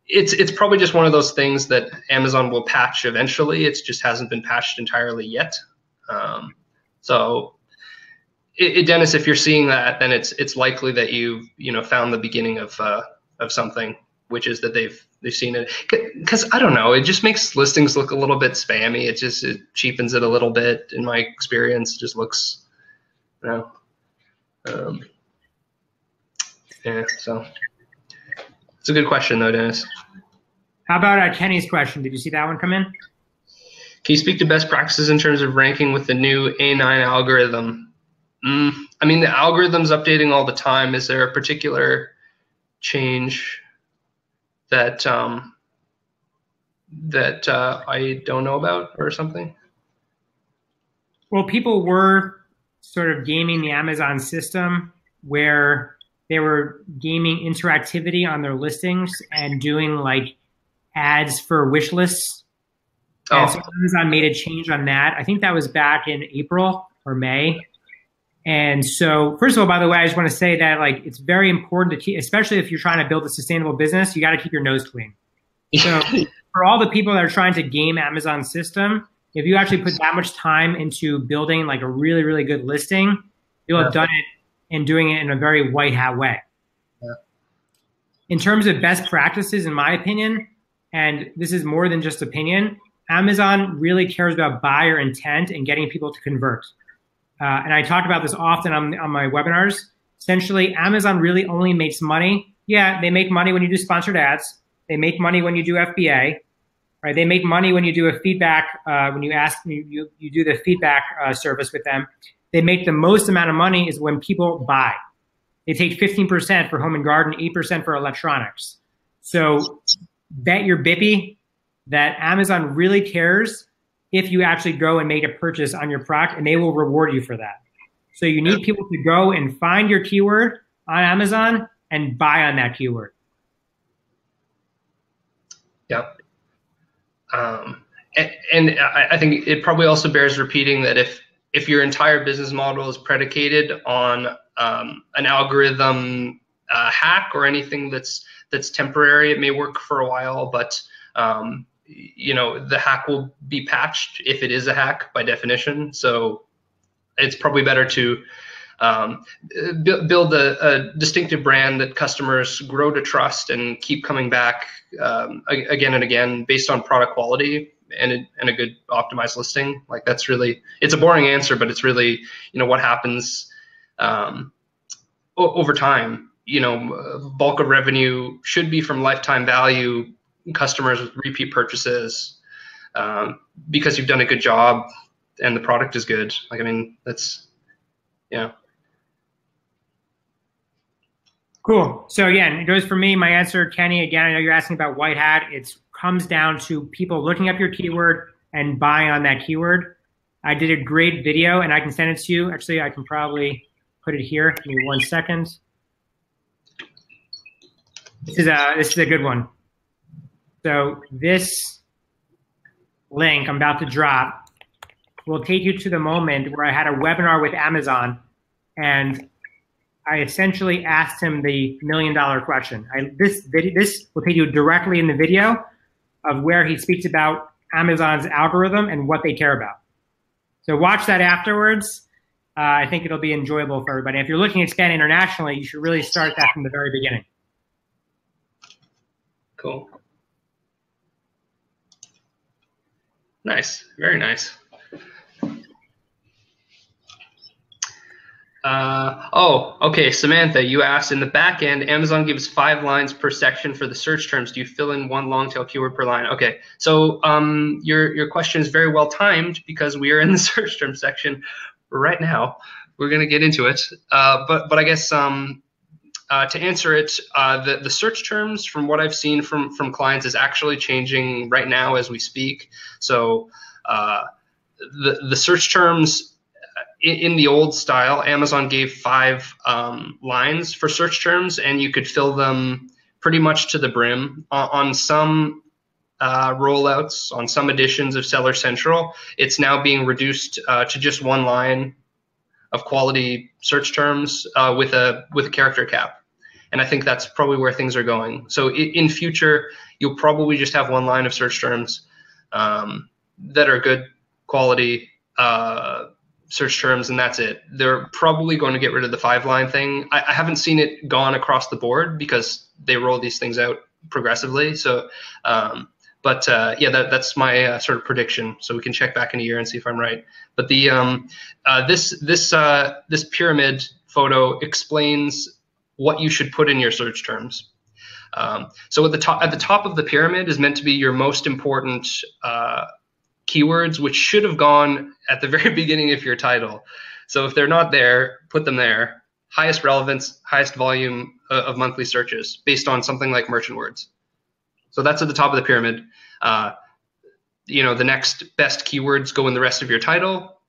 It's probably just one of those things that Amazon will patch eventually. It just hasn't been patched entirely yet. Dennis, if you're seeing that, then it's likely that you've found the beginning of something, which is that they've seen it. Because I don't know, it just makes listings look a little bit spammy. It cheapens it a little bit. In my experience, it just looks, yeah. So it's a good question though, Dennis. How about Kenny's question? Did you see that one come in? Can you speak to best practices in terms of ranking with the new A9 algorithm? I mean, the algorithm's updating all the time. Is there a particular change that I don't know about or something? Well, people were sort of gaming the Amazon system where they were gaming interactivity on their listings and doing like ads for wish lists. Oh. And so Amazon made a change on that. I think that was back in April or May. And so, first of all, by the way, I just want to say that like it's very important to keep, especially if you're trying to build a sustainable business, you got to keep your nose clean. So for all the people that are trying to game Amazon's system, if you actually put that much time into building like a really, really good listing, you'll have done it and doing it in a very white hat way. Yeah. In terms of best practices, in my opinion, and this is more than just opinion, Amazon really cares about buyer intent and getting people to convert. And I talk about this often on my webinars. Essentially, Amazon really only makes money. Yeah, they make money when you do sponsored ads. They make money when you do FBA. Right? They make money when you do a feedback, when you do the feedback service with them. They make the most amount of money is when people buy. They take 15% for home and garden, 8% for electronics. So bet your bippy that Amazon really cares if you actually go and make a purchase on your product, and they will reward you for that. So you need people to go and find your keyword on Amazon and buy on that keyword. Yep. And I think it probably also bears repeating that if your entire business model is predicated on an algorithm hack or anything that's temporary, it may work for a while, but the hack will be patched if it is a hack by definition. So it's probably better to build a distinctive brand that customers grow to trust and keep coming back again and again based on product quality and a good optimized listing. Like that's really, it's a boring answer, but it's really, what happens over time. Bulk of revenue should be from lifetime value customers with repeat purchases because you've done a good job and the product is good. Like, I mean, that's, yeah. Cool. So again, it goes for me, my answer, Kenny, again, I know you're asking about white hat. It comes down to people looking up your keyword and buying on that keyword. I did a great video and I can send it to you. Actually, I can probably put it here. Give me 1 second. This is a good one. So this link I'm about to drop will take you to the moment where I had a webinar with Amazon, and I essentially asked him the $1,000,000 question. This will take you directly in the video of where he speaks about Amazon's algorithm and what they care about. So watch that afterwards. I think it'll be enjoyable for everybody. If you're looking to expand internationally, you should really start that from the very beginning. Cool. Nice. Very nice. Okay, Samantha, you asked, in the back end, Amazon gives 5 lines per section for the search terms. Do you fill in 1 long tail keyword per line? Okay, so your question is very well timed because we are in the search term section right now. We're going to get into it, but I guess to answer it, the search terms, from what I've seen from clients, is actually changing right now as we speak. So the search terms, in the old style, Amazon gave 5 lines for search terms, and you could fill them pretty much to the brim. On some rollouts, on some editions of Seller Central, it's now being reduced to just 1 line of quality search terms with a character cap. And I think that's probably where things are going. So in future, you'll probably just have 1 line of search terms that are good quality search terms, and that's it. They're probably going to get rid of the 5-line thing. I haven't seen it gone across the board because they roll these things out progressively. So, yeah, that's my sort of prediction. So we can check back in a year and see if I'm right. But the this pyramid photo explains what you should put in your search terms. So at the top of the pyramid is meant to be your most important keywords, which should have gone at the very beginning of your title. So if they're not there, put them there. Highest relevance, highest volume of monthly searches based on something like merchant words. So that's at the top of the pyramid. The next best keywords go in the rest of your title.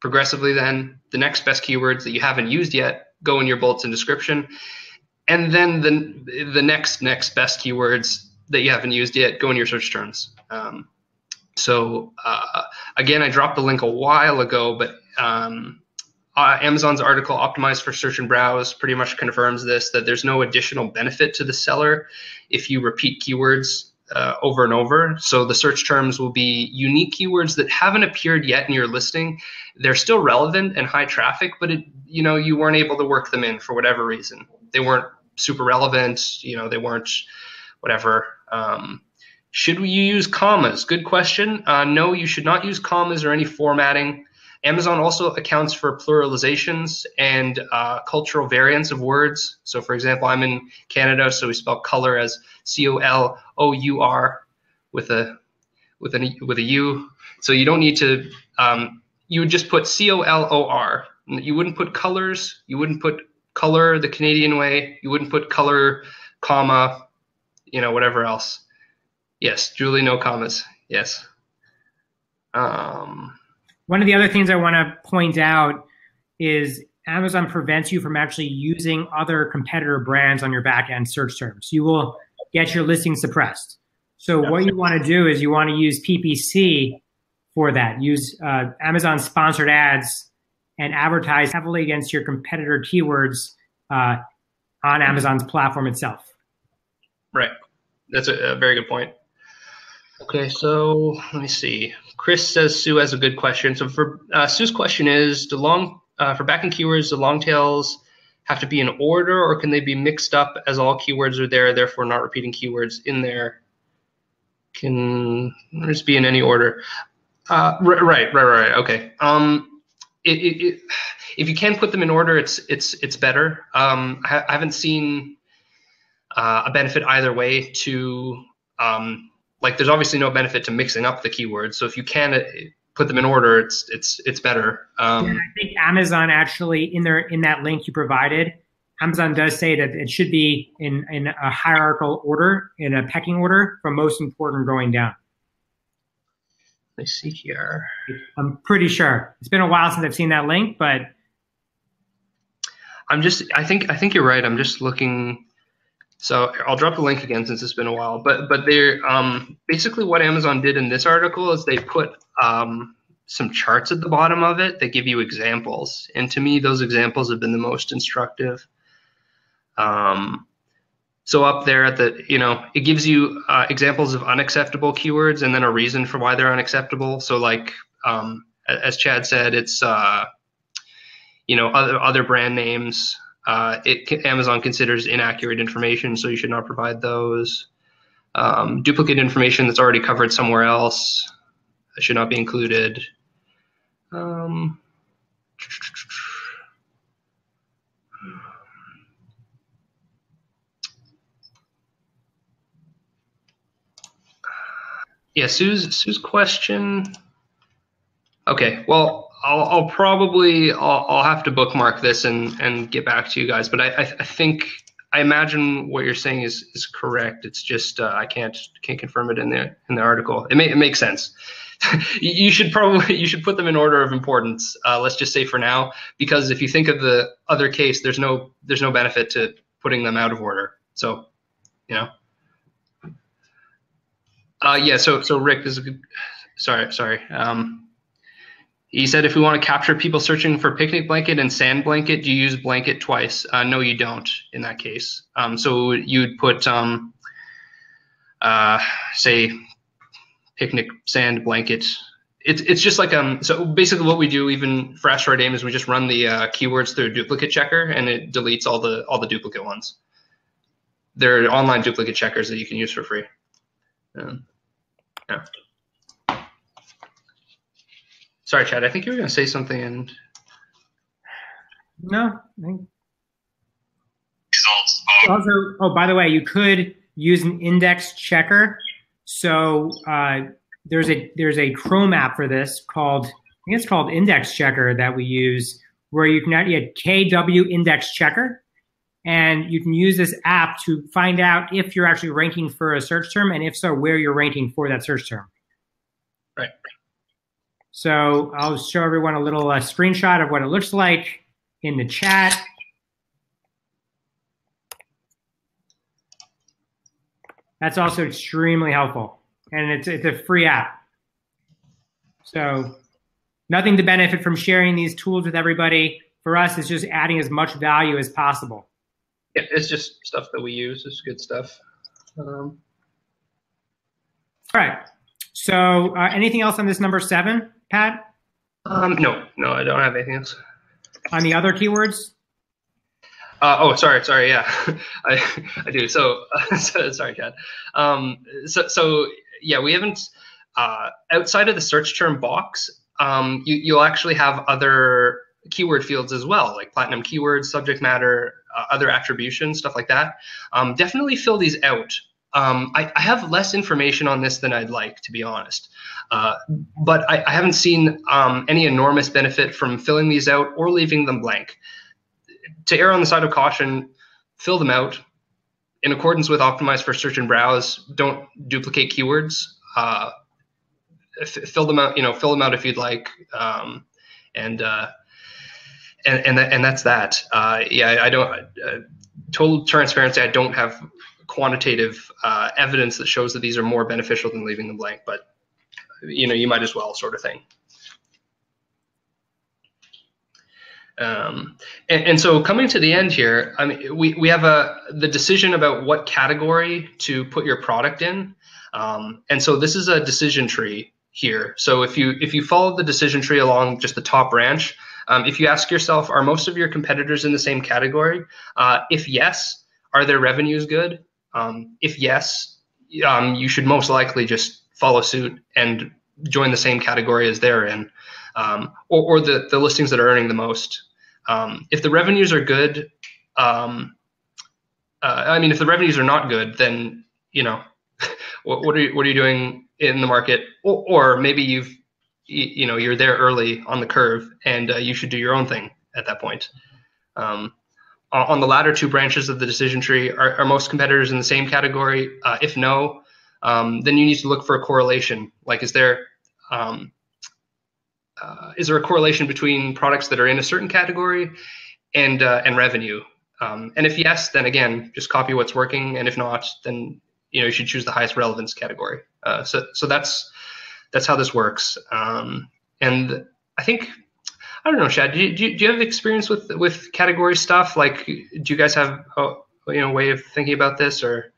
Progressively then, the next best keywords that you haven't used yet go in your bullets and description. And then the next best keywords that you haven't used yet go in your search terms. So again, I dropped the link a while ago, but Amazon's article, Optimized for Search and Browse, pretty much confirms this, that there's no additional benefit to the seller if you repeat keywords over and over. So the search terms will be unique keywords that haven't appeared yet in your listing. They're still relevant and high traffic, but you weren't able to work them in for whatever reason. They weren't super relevant, they weren't whatever. Should you use commas? Good question. No, you should not use commas or any formatting. Amazon also accounts for pluralizations and cultural variants of words. So for example, I'm in Canada, so we spell color as C-O-L-O-U-R with a U. So you don't need to, you would just put C-O-L-O-R. You wouldn't put colors, you wouldn't put color the Canadian way, you wouldn't put color, comma, whatever else. Yes, Julie, no commas. Yes. One of the other things I want to point out is Amazon prevents you from actually using other competitor brands on your back-end search terms. You will get your listing suppressed. So what you want to do is you want to use PPC for that. Use Amazon sponsored ads and advertise heavily against your competitor keywords on Amazon's platform itself. Right. That's a very good point. Okay, so let me see. Chris says Sue has a good question. So for Sue's question is, for backend keywords, the long tails have to be in order, or can they be mixed up as all keywords are there, therefore not repeating keywords in there? Can just be in any order? Right. Okay. If you can put them in order, it's better. I haven't seen a benefit either way to there's obviously no benefit to mixing up the keywords. So if you can put them in order, it's better. I think Amazon actually in that link you provided, Amazon does say that it should be in a hierarchical order, in a pecking order, from most important going down. Let's see here. I'm pretty sure. It's been a while since I've seen that link, but I think you're right. I'm just looking. So I'll drop the link again since it's been a while. But they're basically what Amazon did in this article is they put some charts at the bottom of it that give you examples. And to me, those examples have been the most instructive. So up there at the, it gives you examples of unacceptable keywords and then a reason for why they're unacceptable. So like, as Chad said, it's, other brand names. Amazon considers inaccurate information, so you should not provide those. Duplicate information that's already covered somewhere else should not be included. Yeah, Sue's question. Okay, well, I'll probably have to bookmark this and get back to you guys. But I imagine what you're saying is correct. It's just I can't confirm it in the article. It makes sense. You should put them in order of importance. Let's just say for now, because if you think of the other case, there's no benefit to putting them out of order. So, yeah. So Rick, this is a good. Sorry. He said, if we want to capture people searching for picnic blanket and sand blanket, do you use blanket twice? No, you don't in that case. So you'd put, say, picnic sand blanket. It's just like, so basically what we do even for Astroid AIM is we just run the keywords through a duplicate checker, and it deletes all the duplicate ones. There are online duplicate checkers that you can use for free. Yeah. Sorry, Chad. I think you were going to say something. And no. Also, by the way, you could use an index checker. So there's a Chrome app for this called, I think it's called Index Checker, that we use, where you can add KW Index Checker, and you can use this app to find out if you're actually ranking for a search term, and if so, where you're ranking for that search term. Right. So I'll show everyone a little screenshot of what it looks like in the chat. That's also extremely helpful, and it's a free app. So nothing to benefit from sharing these tools with everybody. For us, it's just adding as much value as possible. Yeah, it's just stuff that we use. It's good stuff. All right. So anything else on this number 7, Pat? No, I don't have anything else. On the other keywords? Sorry. Yeah, I do. So sorry, Chad. So yeah, we haven't outside of the search term box. You'll actually have other keyword fields as well, like platinum keywords, subject matter, other attribution, stuff like that. Definitely fill these out. I have less information on this than I'd like, to be honest. But I haven't seen any enormous benefit from filling these out or leaving them blank. To err on the side of caution, fill them out in accordance with Optimize for Search and Browse. Don't duplicate keywords. Fill them out. Fill them out if you'd like, and that's that. Yeah, I don't. Total transparency, I don't have quantitative evidence that shows that these are more beneficial than leaving them blank, but you might as well, sort of thing. And so coming to the end here, I mean, we have the decision about what category to put your product in, and so this is a decision tree here. So if you follow the decision tree along just the top branch, if you ask yourself, are most of your competitors in the same category? If yes, are their revenues good? If yes, you should most likely just follow suit and join the same category as they're in, or the listings that are earning the most. If the revenues are good, I mean, if the revenues are not good, then what are you doing in the market? Or maybe you're there early on the curve, and you should do your own thing at that point. On the latter two branches of the decision tree, are most competitors in the same category? If no, then you need to look for a correlation. Like, is there a correlation between products that are in a certain category and revenue? And if yes, then again, just copy what's working. And if not, then you should choose the highest relevance category. So that's how this works. And I think, I don't know, Shad, do you have experience with category stuff? Like, do you guys have way of thinking about this, or?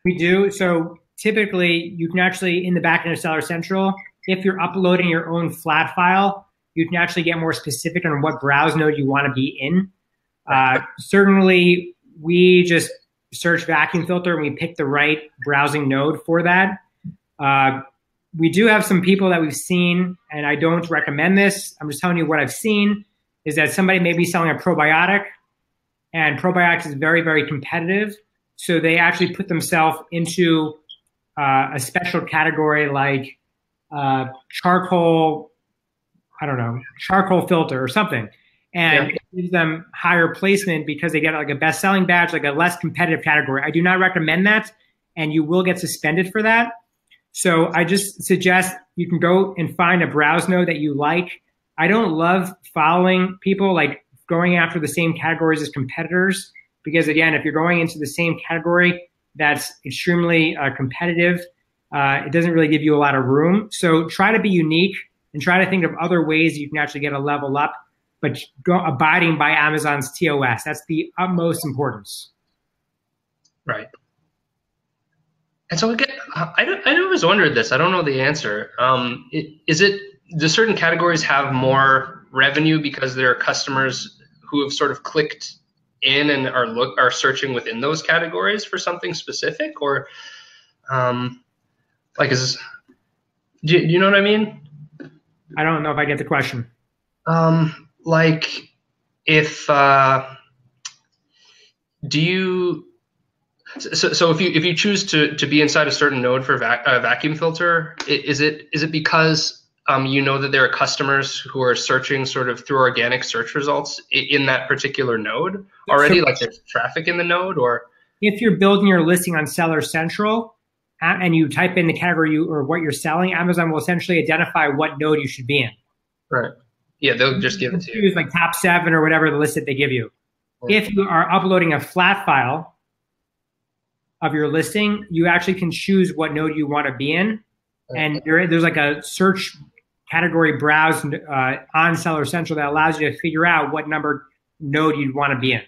We do. So typically, you can actually, in the backend of Seller Central, if you're uploading your own flat file, you can actually get more specific on what browse node you want to be in. Certainly, we just search vacuum filter and we pick the right browsing node for that. We do have some people that we've seen, and I don't recommend this. I'm just telling you what I've seen, is that somebody may be selling a probiotic, and probiotics is very, very competitive. So they actually put themselves into a special category like charcoal, I don't know, charcoal filter or something. And it gives them higher placement because they get like a best-selling badge, like a less competitive category. I do not recommend that, and you will get suspended for that. So I just suggest you can go and find a browse node that you like. I don't love following people, like going after the same categories as competitors, because again, if you're going into the same category that's extremely competitive, it doesn't really give you a lot of room. So try to be unique and try to think of other ways you can actually get a level up, but abiding by Amazon's TOS. That's the utmost importance. Right. And so again, I always wondered this. I don't know the answer. Do certain categories have more revenue because there are customers who have sort of clicked in and are searching within those categories for something specific, or do you know what I mean? I don't know if I get the question. Like if do you? So if you choose to be inside a certain node for a vacuum filter, is it because you know that there are customers who are searching sort of through organic search results in that particular node already, like there's traffic in the node? Or if you're building your listing on Seller Central and you type in the category or what you're selling, Amazon will essentially identify what node you should be in. Right. Yeah, they'll just give it to you. Choose like top 7 or whatever the list that they give you. Yeah. If you are uploading a flat file of your listing, you actually can choose what node you want to be in. And there's like a search category browse on Seller Central that allows you to figure out what number node you'd want to be in.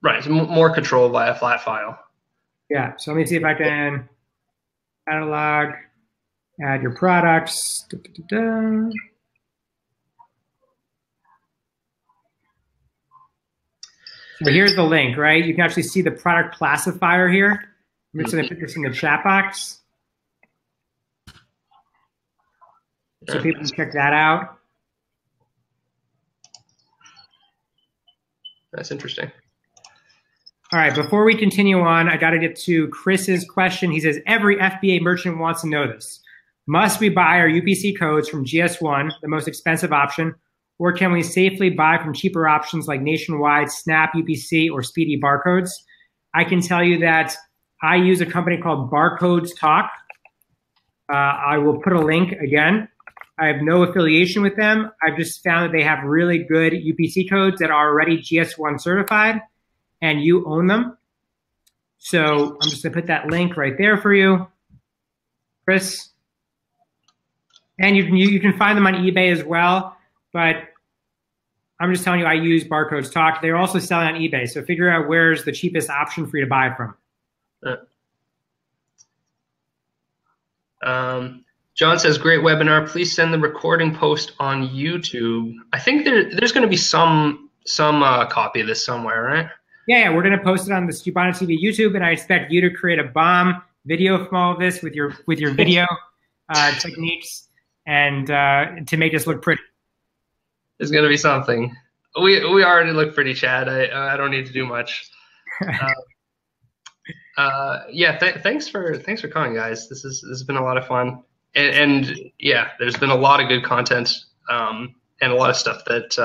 Right, so more control by a flat file. Yeah, so let me see if I can catalog, add your products. So here's the link, right? You can actually see the product classifier here. I'm just going to put this in the chat box so people can check that out. That's interesting. All right, before we continue on, I got to get to Chris's question. He says, every FBA merchant wants to know this. Must we buy our UPC codes from GS1, the most expensive option, or can we safely buy from cheaper options like Nationwide, Snap UPC, or Speedy Barcodes? I can tell you that I use a company called Barcodes Talk. I will put a link again. I have no affiliation with them. I've just found that they have really good UPC codes that are already GS1 certified, and you own them. So I'm just going to put that link right there for you, Chris. And you can find them on eBay as well, but I'm just telling you I use Barcodes Talk. They're also selling on eBay, so figure out where's the cheapest option for you to buy from. John says, great webinar. Please send the recording post on YouTube. I think there's going to be some copy of this somewhere, right? Yeah, we're going to post it on the Skubana TV YouTube, and I expect you to create a bomb video from all of this with your video techniques and to make this look pretty. There's going to be something. We already look pretty, Chad. I don't need to do much. Yeah, thanks for coming, guys. This has been a lot of fun, and yeah, there's been a lot of good content and a lot of stuff that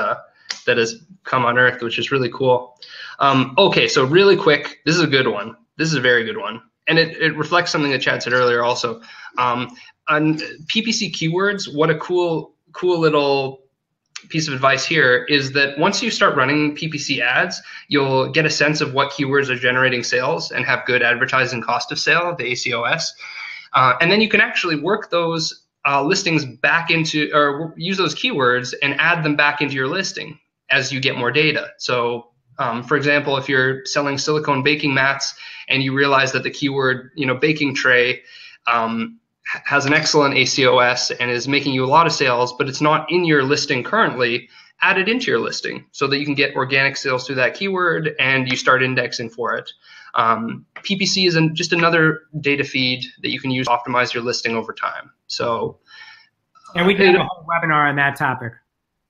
has come unearthed, which is really cool. Okay, so really quick, this is a good one. This is a very good one, and it reflects something that Chad said earlier also. On PPC keywords, what a cool little piece of advice here is that once you start running PPC ads, you'll get a sense of what keywords are generating sales and have good advertising cost of sale, the ACOS. And then you can actually work those listings back into, or use those keywords and add them back into your listing. as you get more data. So for example, if you're selling silicone baking mats and you realize that the keyword, baking tray has an excellent ACOS and is making you a lot of sales, but it's not in your listing currently, add it into your listing so that you can get organic sales through that keyword and you start indexing for it. PPC is just another data feed that you can use to optimize your listing over time. So, and we can have a whole webinar on that topic.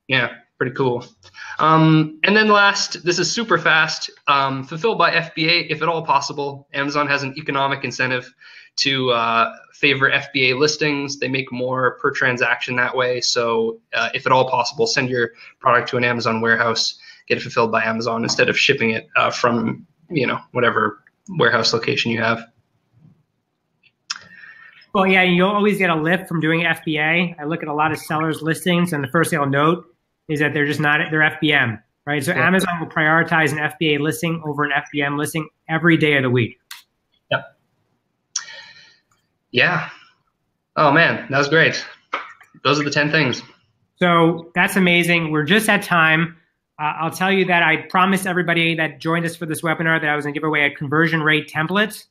Yeah, pretty cool. And then last, this is super fast, fulfill by FBA if at all possible. Amazon has an economic incentive to favor FBA listings. They make more per transaction that way. So if at all possible, send your product to an Amazon warehouse, get it fulfilled by Amazon instead of shipping it from whatever warehouse location you have. Well, yeah, you'll always get a lift from doing FBA. I look at a lot of sellers' listings, and the first thing I'll note is that they're just not, they're FBM, right? So yeah. Amazon will prioritize an FBA listing over an FBM listing every day of the week. Yep. Yeah. Oh, man, that was great. Those are the 10 things. So that's amazing. We're just at time. I'll tell you that I promised everybody that joined us for this webinar that I was going to give away a conversion rate template.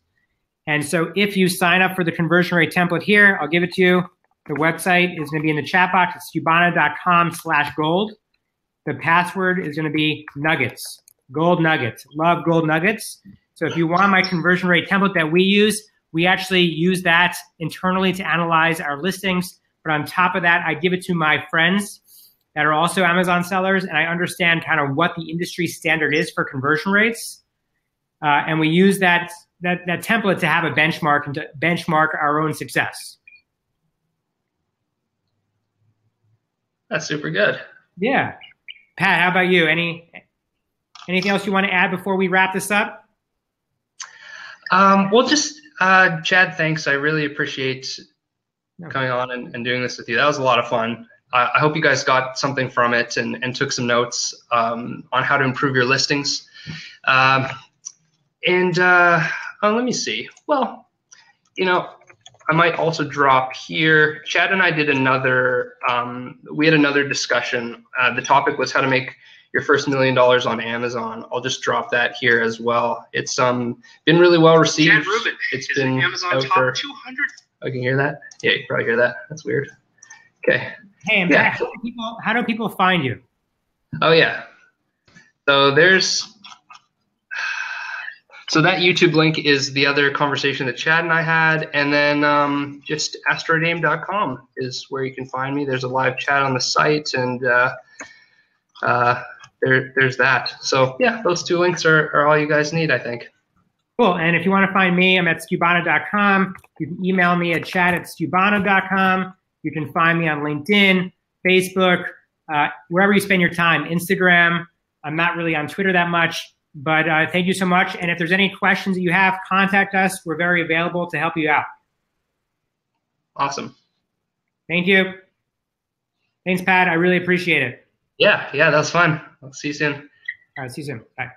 And so if you sign up for the conversion rate template here, I'll give it to you. The website is going to be in the chat box. It's skubana.com/gold. The password is going to be nuggets, gold nuggets. Love gold nuggets. So if you want my conversion rate template that we use, we actually use that internally to analyze our listings. But on top of that, I give it to my friends that are also Amazon sellers, and I understand kind of what the industry standard is for conversion rates. And we use that template to have a benchmark and to benchmark our own success. That's super good. Yeah. Pat, how about you? Anything else you want to add before we wrap this up? Well, just Chad, thanks. I really appreciate coming on and doing this with you. That was a lot of fun. I hope you guys got something from it and took some notes on how to improve your listings. Let me see. Well, I might also drop here. Chad and I did we had another discussion. The topic was how to make your first $1 million on Amazon. I'll just drop that here as well. It's been really well received. Chad Rubin it's is been Amazon top 200. I can hear that. Yeah, you can probably hear that. That's weird. Okay. Hey, and yeah. how do people find you? Oh yeah. So that YouTube link is the other conversation that Chad and I had, and then just astroidaim.com is where you can find me. There's a live chat on the site, and there's that. So yeah, those two links are all you guys need, I think. Cool. And if you want to find me, I'm at skubana.com. You can email me at chat@skubana.com. You can find me on LinkedIn, Facebook, wherever you spend your time, Instagram. I'm not really on Twitter that much. But thank you so much. And if there's any questions that you have, contact us. We're very available to help you out. Awesome. Thank you. Thanks, Pat. I really appreciate it. Yeah, that was fun. I'll see you soon. All right, see you soon. Bye.